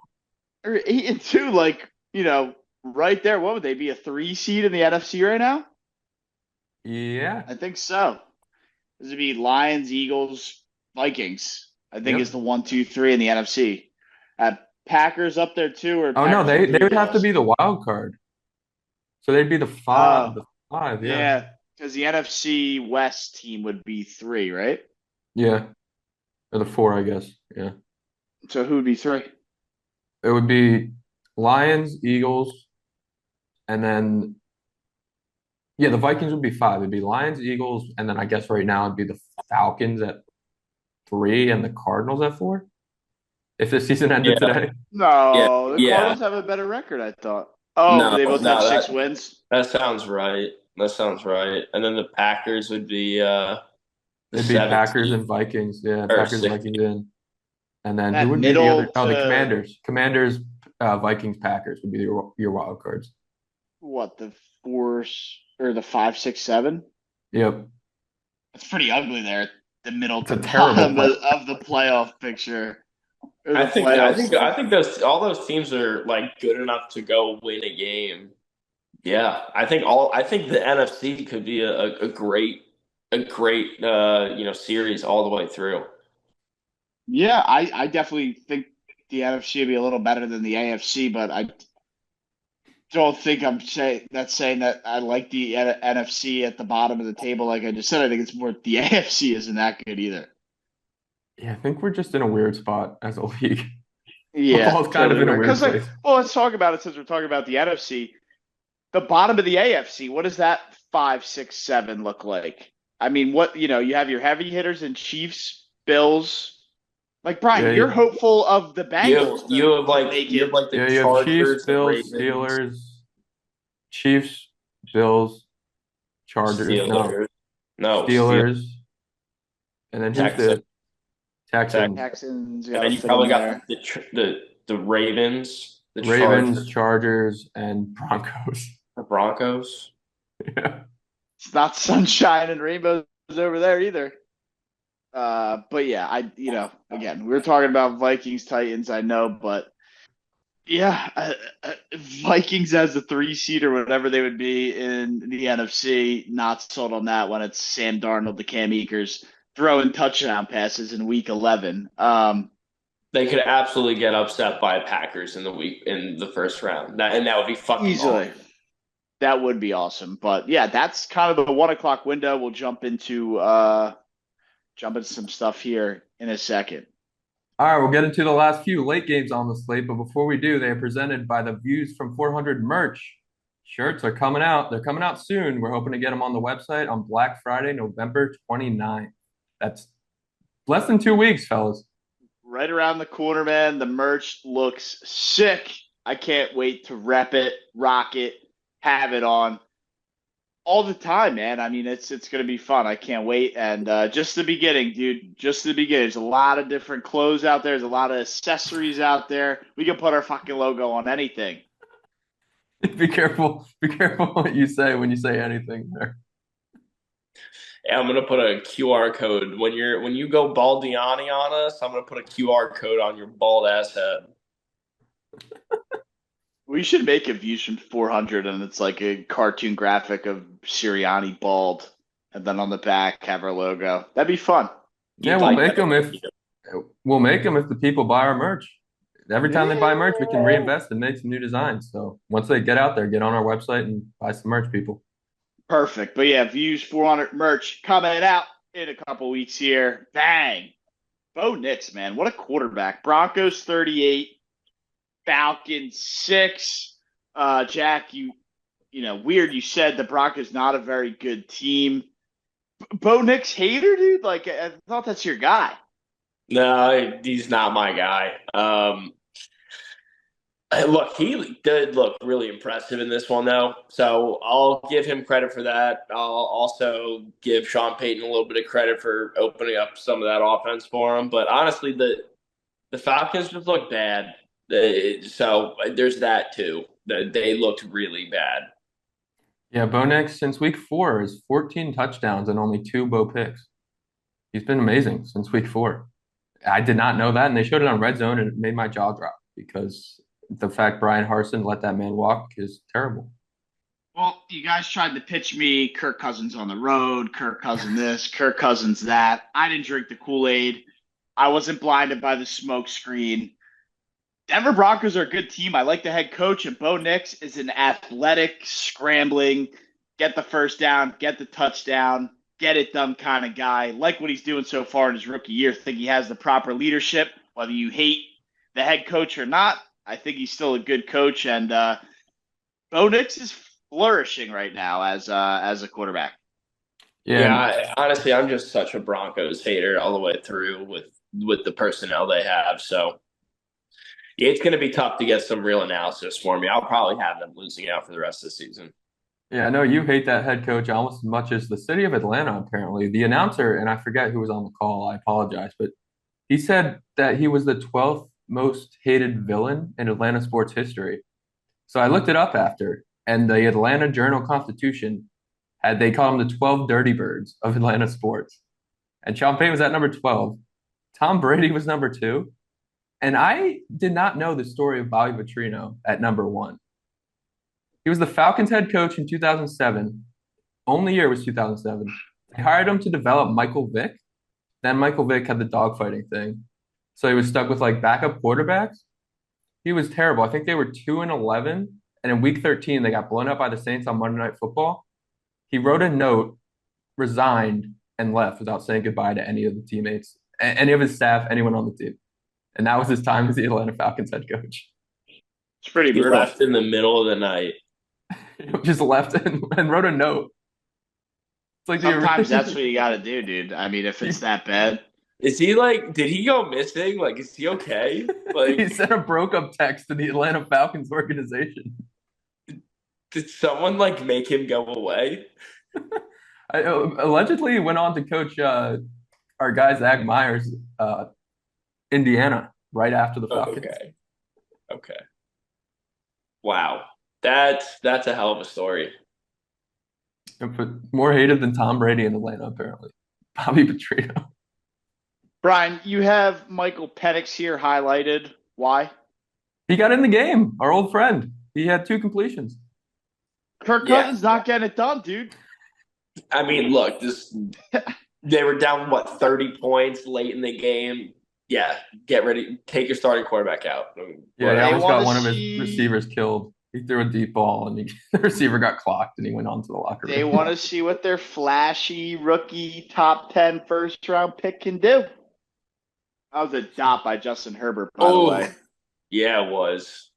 A: Or 8-2, like, right there. What would they be, a 3 seed in the NFC right now?
C: Yeah.
A: I think so. This would be Lions, Eagles, Vikings. I think is
C: Yep.
A: the 1, 2, 3 in the NFC. Packers up there too, or
C: Oh no,
A: Packers are
C: they
A: pretty
C: would have to
A: close.
C: be the wild card. So they'd be the five.
A: Oh,
C: The five. Yeah.
A: yeah, because the NFC West team would be 3, right?
C: Yeah. Or the four, I guess. Yeah.
A: So who would be 3?
C: It would be Lions, Eagles, and then yeah, the Vikings would be five. It'd be Lions, Eagles, and then I guess right now it'd be the Falcons at three and the Cardinals at four. If the season ended
B: Yeah,
C: today.
B: yeah,
A: No, the
B: yeah.
A: Cardinals have a better record, I thought. Oh,
B: No,
A: they both have
B: no,
A: 6 wins.
B: that sounds right. That sounds right. And then the Packers would be the
C: It'd be Packers
B: 17th
C: and Vikings. Yeah,
B: or
C: Packers,
B: 16th.
C: Vikings in. And then who
A: That
C: would be the other?
A: middle
C: Oh, the
A: to
C: Commanders. Commanders, Vikings, Packers would be your wild cards.
A: what, the 4 or the 5, 6, 7?
C: Yep.
A: It's pretty ugly there. The middle
C: It's
A: to
C: a terrible
A: bottom
C: play.
A: of the playoff picture or
B: I
A: the
B: think I
A: playoff
B: think
A: stand.
B: I think those all those teams are like good enough to go win a game. Yeah, I think the NFC could be a great series all the way through.
A: Yeah, I definitely think the NFC would be a little better than the AFC, but I don't think saying that I like the NFC at the bottom of the table. Like I just said, I think it's more the AFC isn't that good either.
C: Yeah, I think we're just in a weird spot as a league.
A: Yeah,
C: Football's kind of
A: totally
C: in a
A: right.
C: weird
A: Because
C: place.
A: well, let's talk about it since we're talking about the NFC. The bottom of the AFC, what does that 5, 6, 7 look like? I mean, you have your heavy hitters and Chiefs, Bills. Like
C: Yeah,
A: Brian, you're hopeful of the Bengals to make
B: You have
A: it.
B: like the
C: you have Chiefs,
B: Chargers, the
C: Bills,
B: Ravens,
C: Steelers, Chiefs, Bills, Chargers, no,
B: Steelers, no Steelers,
C: Steelers, and then who's
B: Texans,
C: the Texans?
A: Texans
B: and
A: got to
B: then you
A: fit in
B: probably got
A: there.
B: the Ravens, the
C: Ravens,
B: Chargers,
C: Chargers, and Broncos.
B: the Broncos.
C: Yeah.
A: It's not sunshine and rainbows over there either. But yeah, again, we are talking about Vikings, Titans, I know, but yeah, Vikings as a 3 seed or whatever they would be in the NFC, not sold on that when it's Sam Darnold, the Cam Akers throwing touchdown passes in week 11.
B: They could absolutely get upset by Packers in the first round, and that would be fucking
A: Easily.
B: awesome.
A: That would be awesome. But yeah, that's kind of the 1 o'clock window. We'll jump into some stuff here in a second.
C: All right, we'll get into the last few late games on the slate, but before we do, they are presented by the Views from 400 merch. Shirts are coming out. They're coming out soon. We're hoping to get them on the website on Black Friday, November 29th. That's less than 2 weeks, fellas.
A: Right around the corner, man. The merch looks sick. I can't wait to rep it, rock it, have it on all the time, man. I mean, it's going to be fun. I can't wait. And just the beginning, dude. Just the beginning. There's a lot of different clothes out there. There's a lot of accessories out there. We can put our fucking logo on anything.
C: Be careful. Be careful what you say when you say anything there.
B: Yeah, I'm gonna put a QR code when you go Baldiani on us. I'm gonna put a QR code on your bald ass head.
A: We should make a Views from 400, and it's like a cartoon graphic of Sirianni bald, and then on the back have our logo. That'd be fun.
C: Yeah, we'll make them if the people buy our merch. Every time they buy merch, we can reinvest and make some new designs. So once they get out there, get on our website and buy some merch, people.
A: Perfect. But yeah, Views 400 merch coming out in a couple weeks here. Bang. Bo Nix, man. What a quarterback. Broncos 38, Falcons 6. Jack, weird you said the Broncos not a very good team. Bo Nix hater, dude? Like, I thought that's your guy.
B: No, he's not my guy. Look, he did look really impressive in this one, though. So I'll give him credit for that. I'll also give Sean Payton a little bit of credit for opening up some of that offense for him. But honestly, the Falcons just look bad. So there's that too. They looked really bad.
C: Yeah, Bo Nix since week 4 is 14 touchdowns and only 2 Bo picks. He's been amazing since week 4. I did not know that, and they showed it on Red Zone, and it made my jaw drop because the fact Brian Harsin let that man walk is terrible.
A: Well, you guys tried to pitch me Kirk Cousins on the road, Kirk Cousins this, Kirk Cousins that. I didn't drink the Kool-Aid. I wasn't blinded by the smoke screen. Denver Broncos are a good team. I like the head coach, and Bo Nix is an athletic, scrambling, get the first down, get the touchdown, get it done kind of guy. Like what he's doing so far in his rookie year. Think he has the proper leadership, whether you hate the head coach or not. I think he's still a good coach, and Bo Nix is flourishing right now as a quarterback.
B: Yeah, honestly, I'm just such a Broncos hater all the way through with the personnel they have. So yeah, it's going to be tough to get some real analysis for me. I'll probably have them losing out for the rest of the season.
C: Yeah, I know you hate that head coach almost as much as the city of Atlanta, apparently. The announcer, and I forget who was on the call, I apologize, but he said that he was the 12th most hated villain in Atlanta sports history. So I looked it up after, and the Atlanta Journal-Constitution they call him the 12 Dirty Birds of Atlanta sports. And Sean Payton was at number 12. Tom Brady was number 2. And I did not know the story of Bobby Petrino at number 1. He was the Falcons head coach in 2007. Only year was 2007. They hired him to develop Michael Vick. Then Michael Vick had the dogfighting thing. So he was stuck with like backup quarterbacks. He was terrible. I think they were 2-11. And in week 13, they got blown up by the Saints on Monday Night Football. He wrote a note, resigned, and left without saying goodbye to any of the teammates, any of his staff, anyone on the team. And that was his time as the Atlanta Falcons head coach.
A: It's pretty
B: He
A: brutal.
B: left in the middle of the night.
C: Just left and wrote a note. It's like
A: sometimes that's what you got to do, dude. I mean, if it's that bad.
B: Is he like, did he go missing? Like, is he okay? Like,
C: he sent a broke-up text to the Atlanta Falcons organization.
B: Did someone like make him go away?
C: Allegedly, he went on to coach our guy Zach Myers, Indiana, right after the Falcons.
B: Okay. Wow, that's a hell of a story.
C: But more hated than Tom Brady in Atlanta, apparently. Bobby Petrino.
A: Brian, you have Michael Penix here highlighted. Why?
C: He got in the game. Our old friend. He had 2 completions.
A: Kirk Cousins not getting it done, dude.
B: I mean, look, they were down, 30 points late in the game. Yeah, get ready. Take your starting quarterback out.
C: Yeah, he almost got one of his receivers killed. He threw a deep ball, and the receiver got clocked, and he went on to the locker room.
A: They want to see what their flashy rookie top 10 first-round pick can do. That was a dot by Justin Herbert, by the way.
B: Yeah, it was.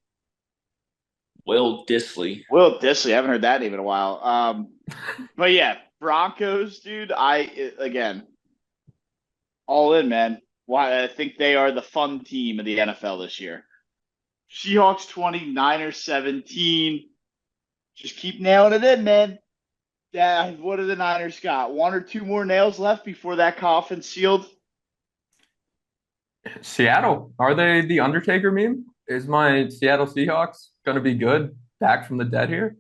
B: Will Dissly.
A: I haven't heard that name in a while. But yeah, Broncos, dude. Again, all in, man. Why? I think they are the fun team of the NFL this year. Seahawks 20, Niners 17. Just keep nailing it in, man. Yeah, what do the Niners got? 1 or 2 more nails left before that coffin's sealed?
C: Seattle. Are they the Undertaker meme? Is my Seattle Seahawks going to be good? Back from the dead here?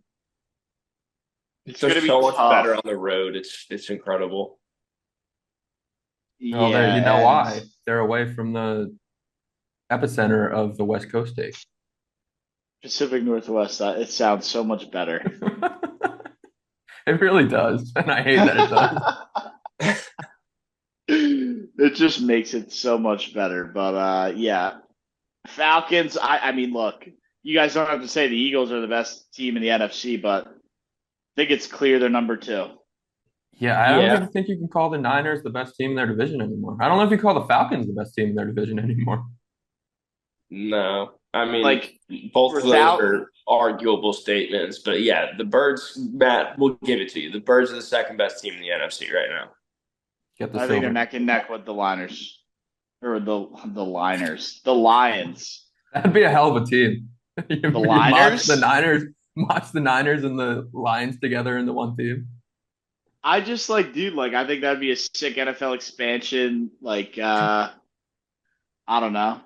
B: It's going to be so much better on the road. It's incredible.
C: Well, you know why? They're away from the epicenter of the West Coast take.
A: Pacific Northwest. It sounds so much better.
C: It really does, and I hate that it does.
A: It just makes it so much better. But yeah, Falcons. I mean, look, you guys don't have to say the Eagles are the best team in the NFC, but I think it's clear they're number 2.
C: Yeah, I don't even think you can call the Niners the best team in their division anymore. I don't know if you call the Falcons the best team in their division anymore.
B: No, I mean, like both of those are arguable statements, but yeah, the Birds, Matt, we'll give it to you. The Birds are the second best team in the NFC right now.
A: I think they're neck and neck with the Liners, or the Liners, the Lions.
C: That'd be a hell of a team.
A: The Liners,
C: match the Niners and the Lions together into one team.
A: I just dude, I think that'd be a sick NFL expansion. I don't know.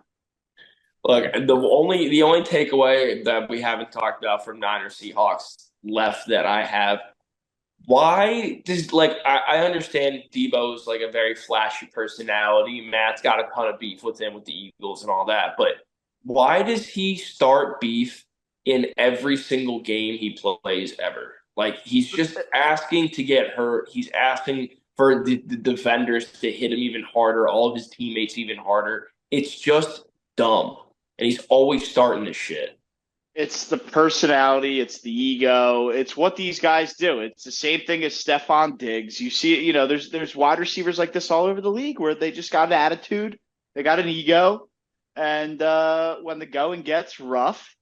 B: Look, the only takeaway that we haven't talked about from Niners Seahawks left that I have, Why does I understand Debo's like a very flashy personality. Matt's got a ton of beef with him with the Eagles and all that, but why does he start beef in every single game he plays ever? Like he's just asking to get hurt. He's asking for the defenders to hit him even harder, all of his teammates even harder. It's just dumb. And he's always starting this shit.
A: It's the personality, it's the ego, it's what these guys do. It's the same thing as Stephon Diggs. You see, there's wide receivers like this all over the league where they just got an attitude, they got an ego, and when the going gets rough,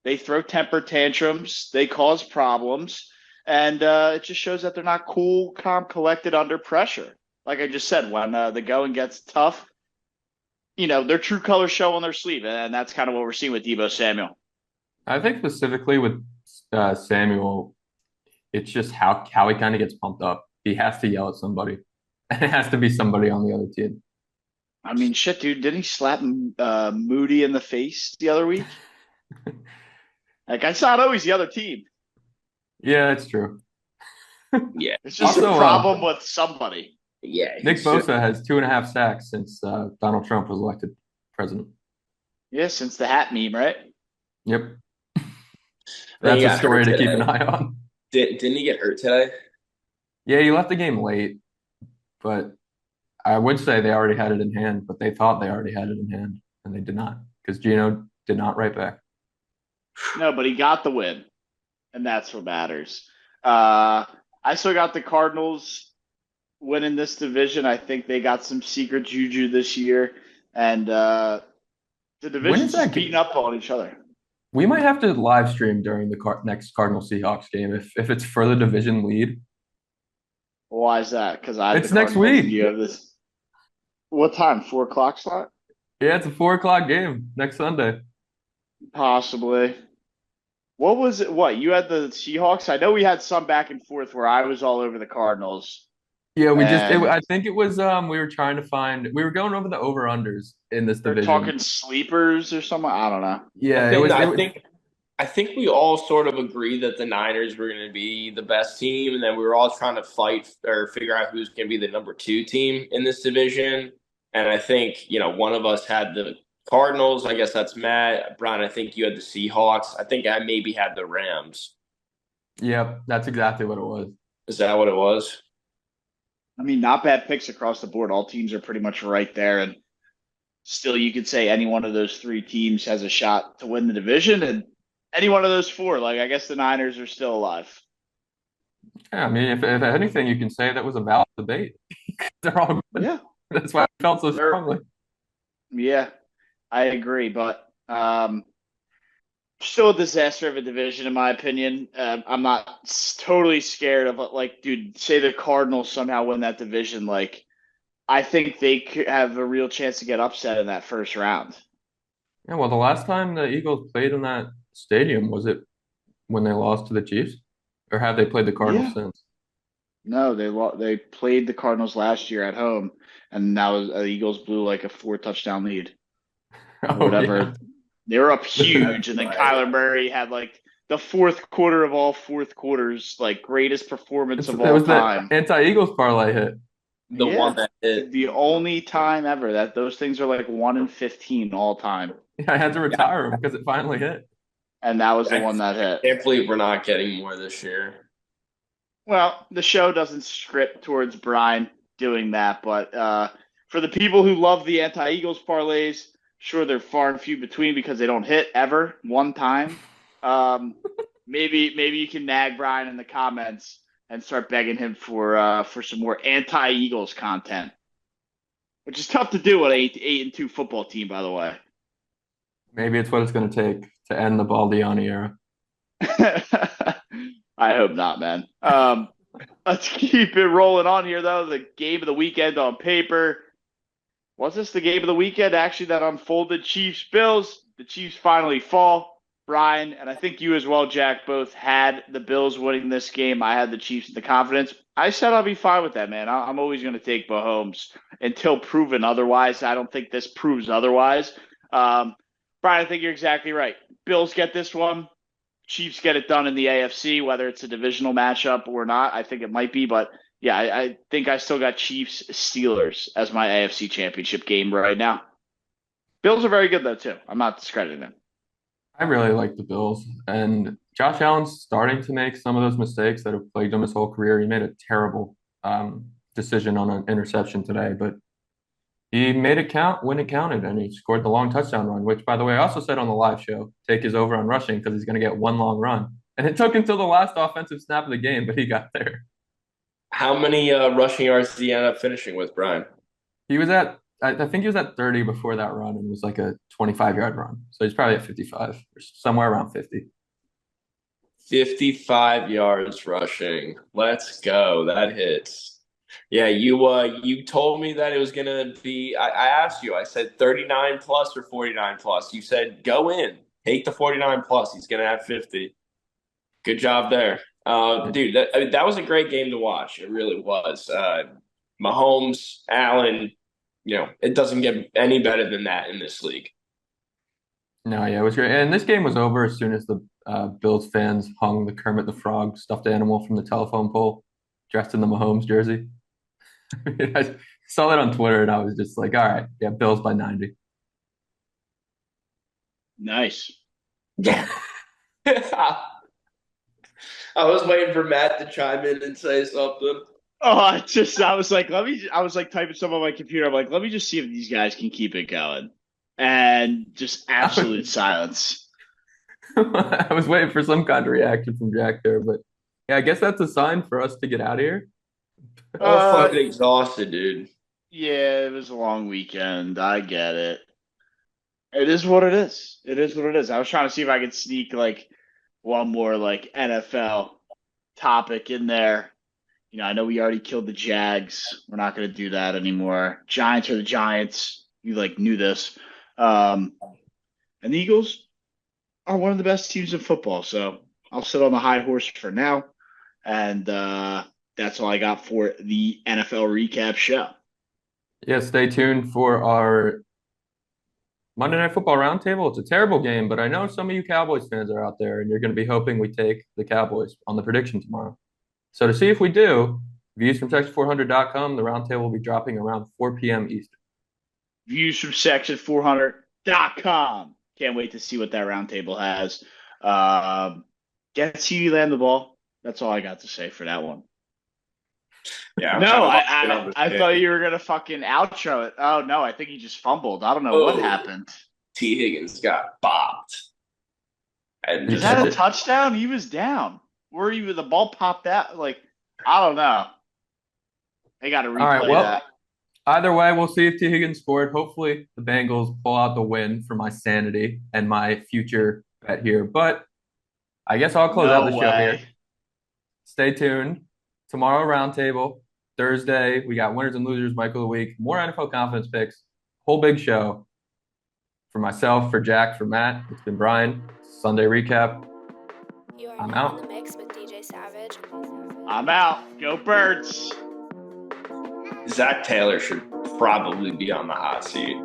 A: they throw temper tantrums, they cause problems, and it just shows that they're not cool, calm, collected under pressure. Like I just said, when the going gets tough, their true colors show on their sleeve, and that's kind of what we're seeing with Debo Samuel.
C: I think specifically with Samuel, it's just how he kind of gets pumped up. He has to yell at somebody, and it has to be somebody on the other team.
A: I mean, shit, dude, didn't he slap Moody in the face the other week? Like, I saw it always the other team.
C: Yeah, it's true.
B: Yeah.
A: It's just
C: Also,
A: a problem with somebody.
B: Yeah.
C: Nick Bosa has 2.5 sacks since Donald Trump was elected president.
A: Yeah, since the hat meme, right?
C: Yep. That's a story to keep an eye on.
B: Didn't he get hurt today?
C: Yeah, he left the game late, but I would say they already had it in hand, but they thought they already had it in hand, and they did not, because Gino did not write back.
A: No, but he got the win, and that's what matters. I still got the Cardinals winning this division. I think they got some secret juju this year, and the division's just beating up on each other.
C: We might have to live stream during the next Cardinal Seahawks game if it's for the division lead.
A: Why is that? Because
C: it's next week.
A: You have this. What time? 4:00 slot?
C: Yeah, it's a 4:00 game next Sunday.
A: Possibly. What was it? What you had the Seahawks? I know we had some back and forth where I was all over the Cardinals.
C: Yeah, I think it was we were trying to we were going over the over-unders in this division.
A: Talking sleepers or something. I don't know.
C: Yeah,
B: I think we all sort of agreed that the Niners were going to be the best team, and then we were all trying to fight or figure out who's going to be the number 2 team in this division. And I think, one of us had the Cardinals. I guess that's Matt. Brian, I think you had the Seahawks. I think I maybe had the Rams.
C: Yep, that's exactly what it was.
B: Is that what it was?
A: I mean, not bad picks across the board. All teams are pretty much right there. And still, you could say any one of those 3 teams has a shot to win the division. And any one of those 4, I guess the Niners are still alive.
C: Yeah, I mean, if anything, you can say that was a valid debate. They're all good.
A: Yeah.
C: That's why I felt so strongly.
A: Yeah, I agree. But still a disaster of a division, in my opinion. I'm not totally scared of dude, say the Cardinals somehow win that division. I think they could have a real chance to get upset in that first round.
C: Yeah, well, the last time the Eagles played in that stadium, was it when they lost to the Chiefs? Or have they played the Cardinals since?
A: No, they played the Cardinals last year at home, and now the Eagles blew a 4-touchdown lead. Or whatever. Yeah. They were up huge, and then Kyler Murray had the fourth quarter of all fourth quarters, greatest performance of all time.
C: That anti-Eagles parlay hit.
B: The one that hit.
A: The only time ever that those things are 1 in 15 all time.
C: Yeah, I had to retire him because it finally hit.
A: And that was the one that hit.
B: I can't believe we're not getting more this year.
A: Well, the show doesn't script towards Brian doing that, but for the people who love the anti-Eagles parlays, sure, they're far and few between because they don't hit ever one time. Maybe you can nag Brian in the comments and start begging him for some more anti-Eagles content, which is tough to do with an 8-2 football team, by the way.
C: Maybe it's what it's going to take to end the Baldiani era.
A: I hope not, man. Let's keep it rolling on here, though. The game of the weekend on paper. Was this the game of the weekend, actually, that unfolded? Chiefs-Bills. The Chiefs finally fall. Brian, and I think you as well, Jack, both had the Bills winning this game. I had the Chiefs in the confidence. I said I'll be fine with that, man. I'm always going to take Mahomes until proven otherwise. I don't think this proves otherwise. Brian, I think you're exactly right. Bills get this one. Chiefs get it done in the AFC, whether it's a divisional matchup or not. I think it might be, but yeah, I think I still got Chiefs Steelers as my AFC championship game right now. Bills are very good though too. I'm not discrediting them.
C: I really like the Bills, and Josh Allen's starting to make some of those mistakes that have plagued him his whole career. He made a terrible decision on an interception today, but he made it count when it counted, and he scored the long touchdown run, which, by the way, I also said on the live show, take his over on rushing because he's going to get one long run. And it took until the last offensive snap of the game, but he got there.
B: How many rushing yards did he end up finishing with, Brian?
C: He was at, I think he was at 30 before that run, and it was like a 25-yard run. So he's probably at 55 or somewhere around 50.
B: 55 yards rushing. Let's go. That hits. Yeah, you told me that it was gonna be. I asked you. I said 39 plus or 49 plus. You said go in, take the 49 plus. He's gonna have 50. Good job there, dude. That was a great game to watch. It really was. Mahomes, Allen. It doesn't get any better than that in this league.
C: No, yeah, it was great. And this game was over as soon as the Bills fans hung the Kermit the Frog stuffed animal from the telephone pole, dressed in the Mahomes jersey. I saw that on Twitter, and I was just like, all right, yeah, Bills by 90.
A: Nice.
B: Yeah. I was waiting for Matt to chime in and say something.
A: Oh, I was like typing stuff on my computer. I'm like, let me just see if these guys can keep it going. And just absolute silence.
C: I was waiting for some kind of reaction from Jack there, but yeah, I guess that's a sign for us to get out of here.
B: I'm fucking exhausted, dude.
A: Yeah, it was a long weekend. I get it. It is what it is. It is what it is. I was trying to see if I could sneak like one more like NFL topic in there. I know we already killed the Jags. We're not going to do that anymore. Giants are the Giants. You knew this. And the Eagles are one of the best teams in football. So I'll sit on the high horse for now. And that's all I got for the NFL recap show.
C: Yeah, stay tuned for our Monday Night Football Roundtable. It's a terrible game, but I know some of you Cowboys fans are out there, and you're going to be hoping we take the Cowboys on the prediction tomorrow. So to see if we do, views from section400.com, the roundtable will be dropping around 4 p.m. Eastern.
A: Views from section400.com. Can't wait to see what that roundtable has. Get CeeDee Lamb the ball. That's all I got to say for that one.
B: Yeah.
A: No, I thought you were going to fucking outro it. Oh, no, I think he just fumbled. I don't know what happened.
B: T. Higgins got bopped. And
A: Is that a touchdown? He was down. Where the ball popped out? I don't know. They got to replay that.
C: Either way, we'll see if T. Higgins scored. Hopefully, the Bengals pull out the win for my sanity and my future bet here. But I guess I'll close out the show here. Stay tuned. Tomorrow, roundtable. Thursday, we got winners and losers, Michael of the week, more NFL confidence picks, whole big show. For myself, for Jack, for Matt, it's been Brian. Sunday recap. I'm out.
D: In the mix with DJ Savage.
A: I'm out. Go Birds.
B: Zach Taylor should probably be on the hot seat.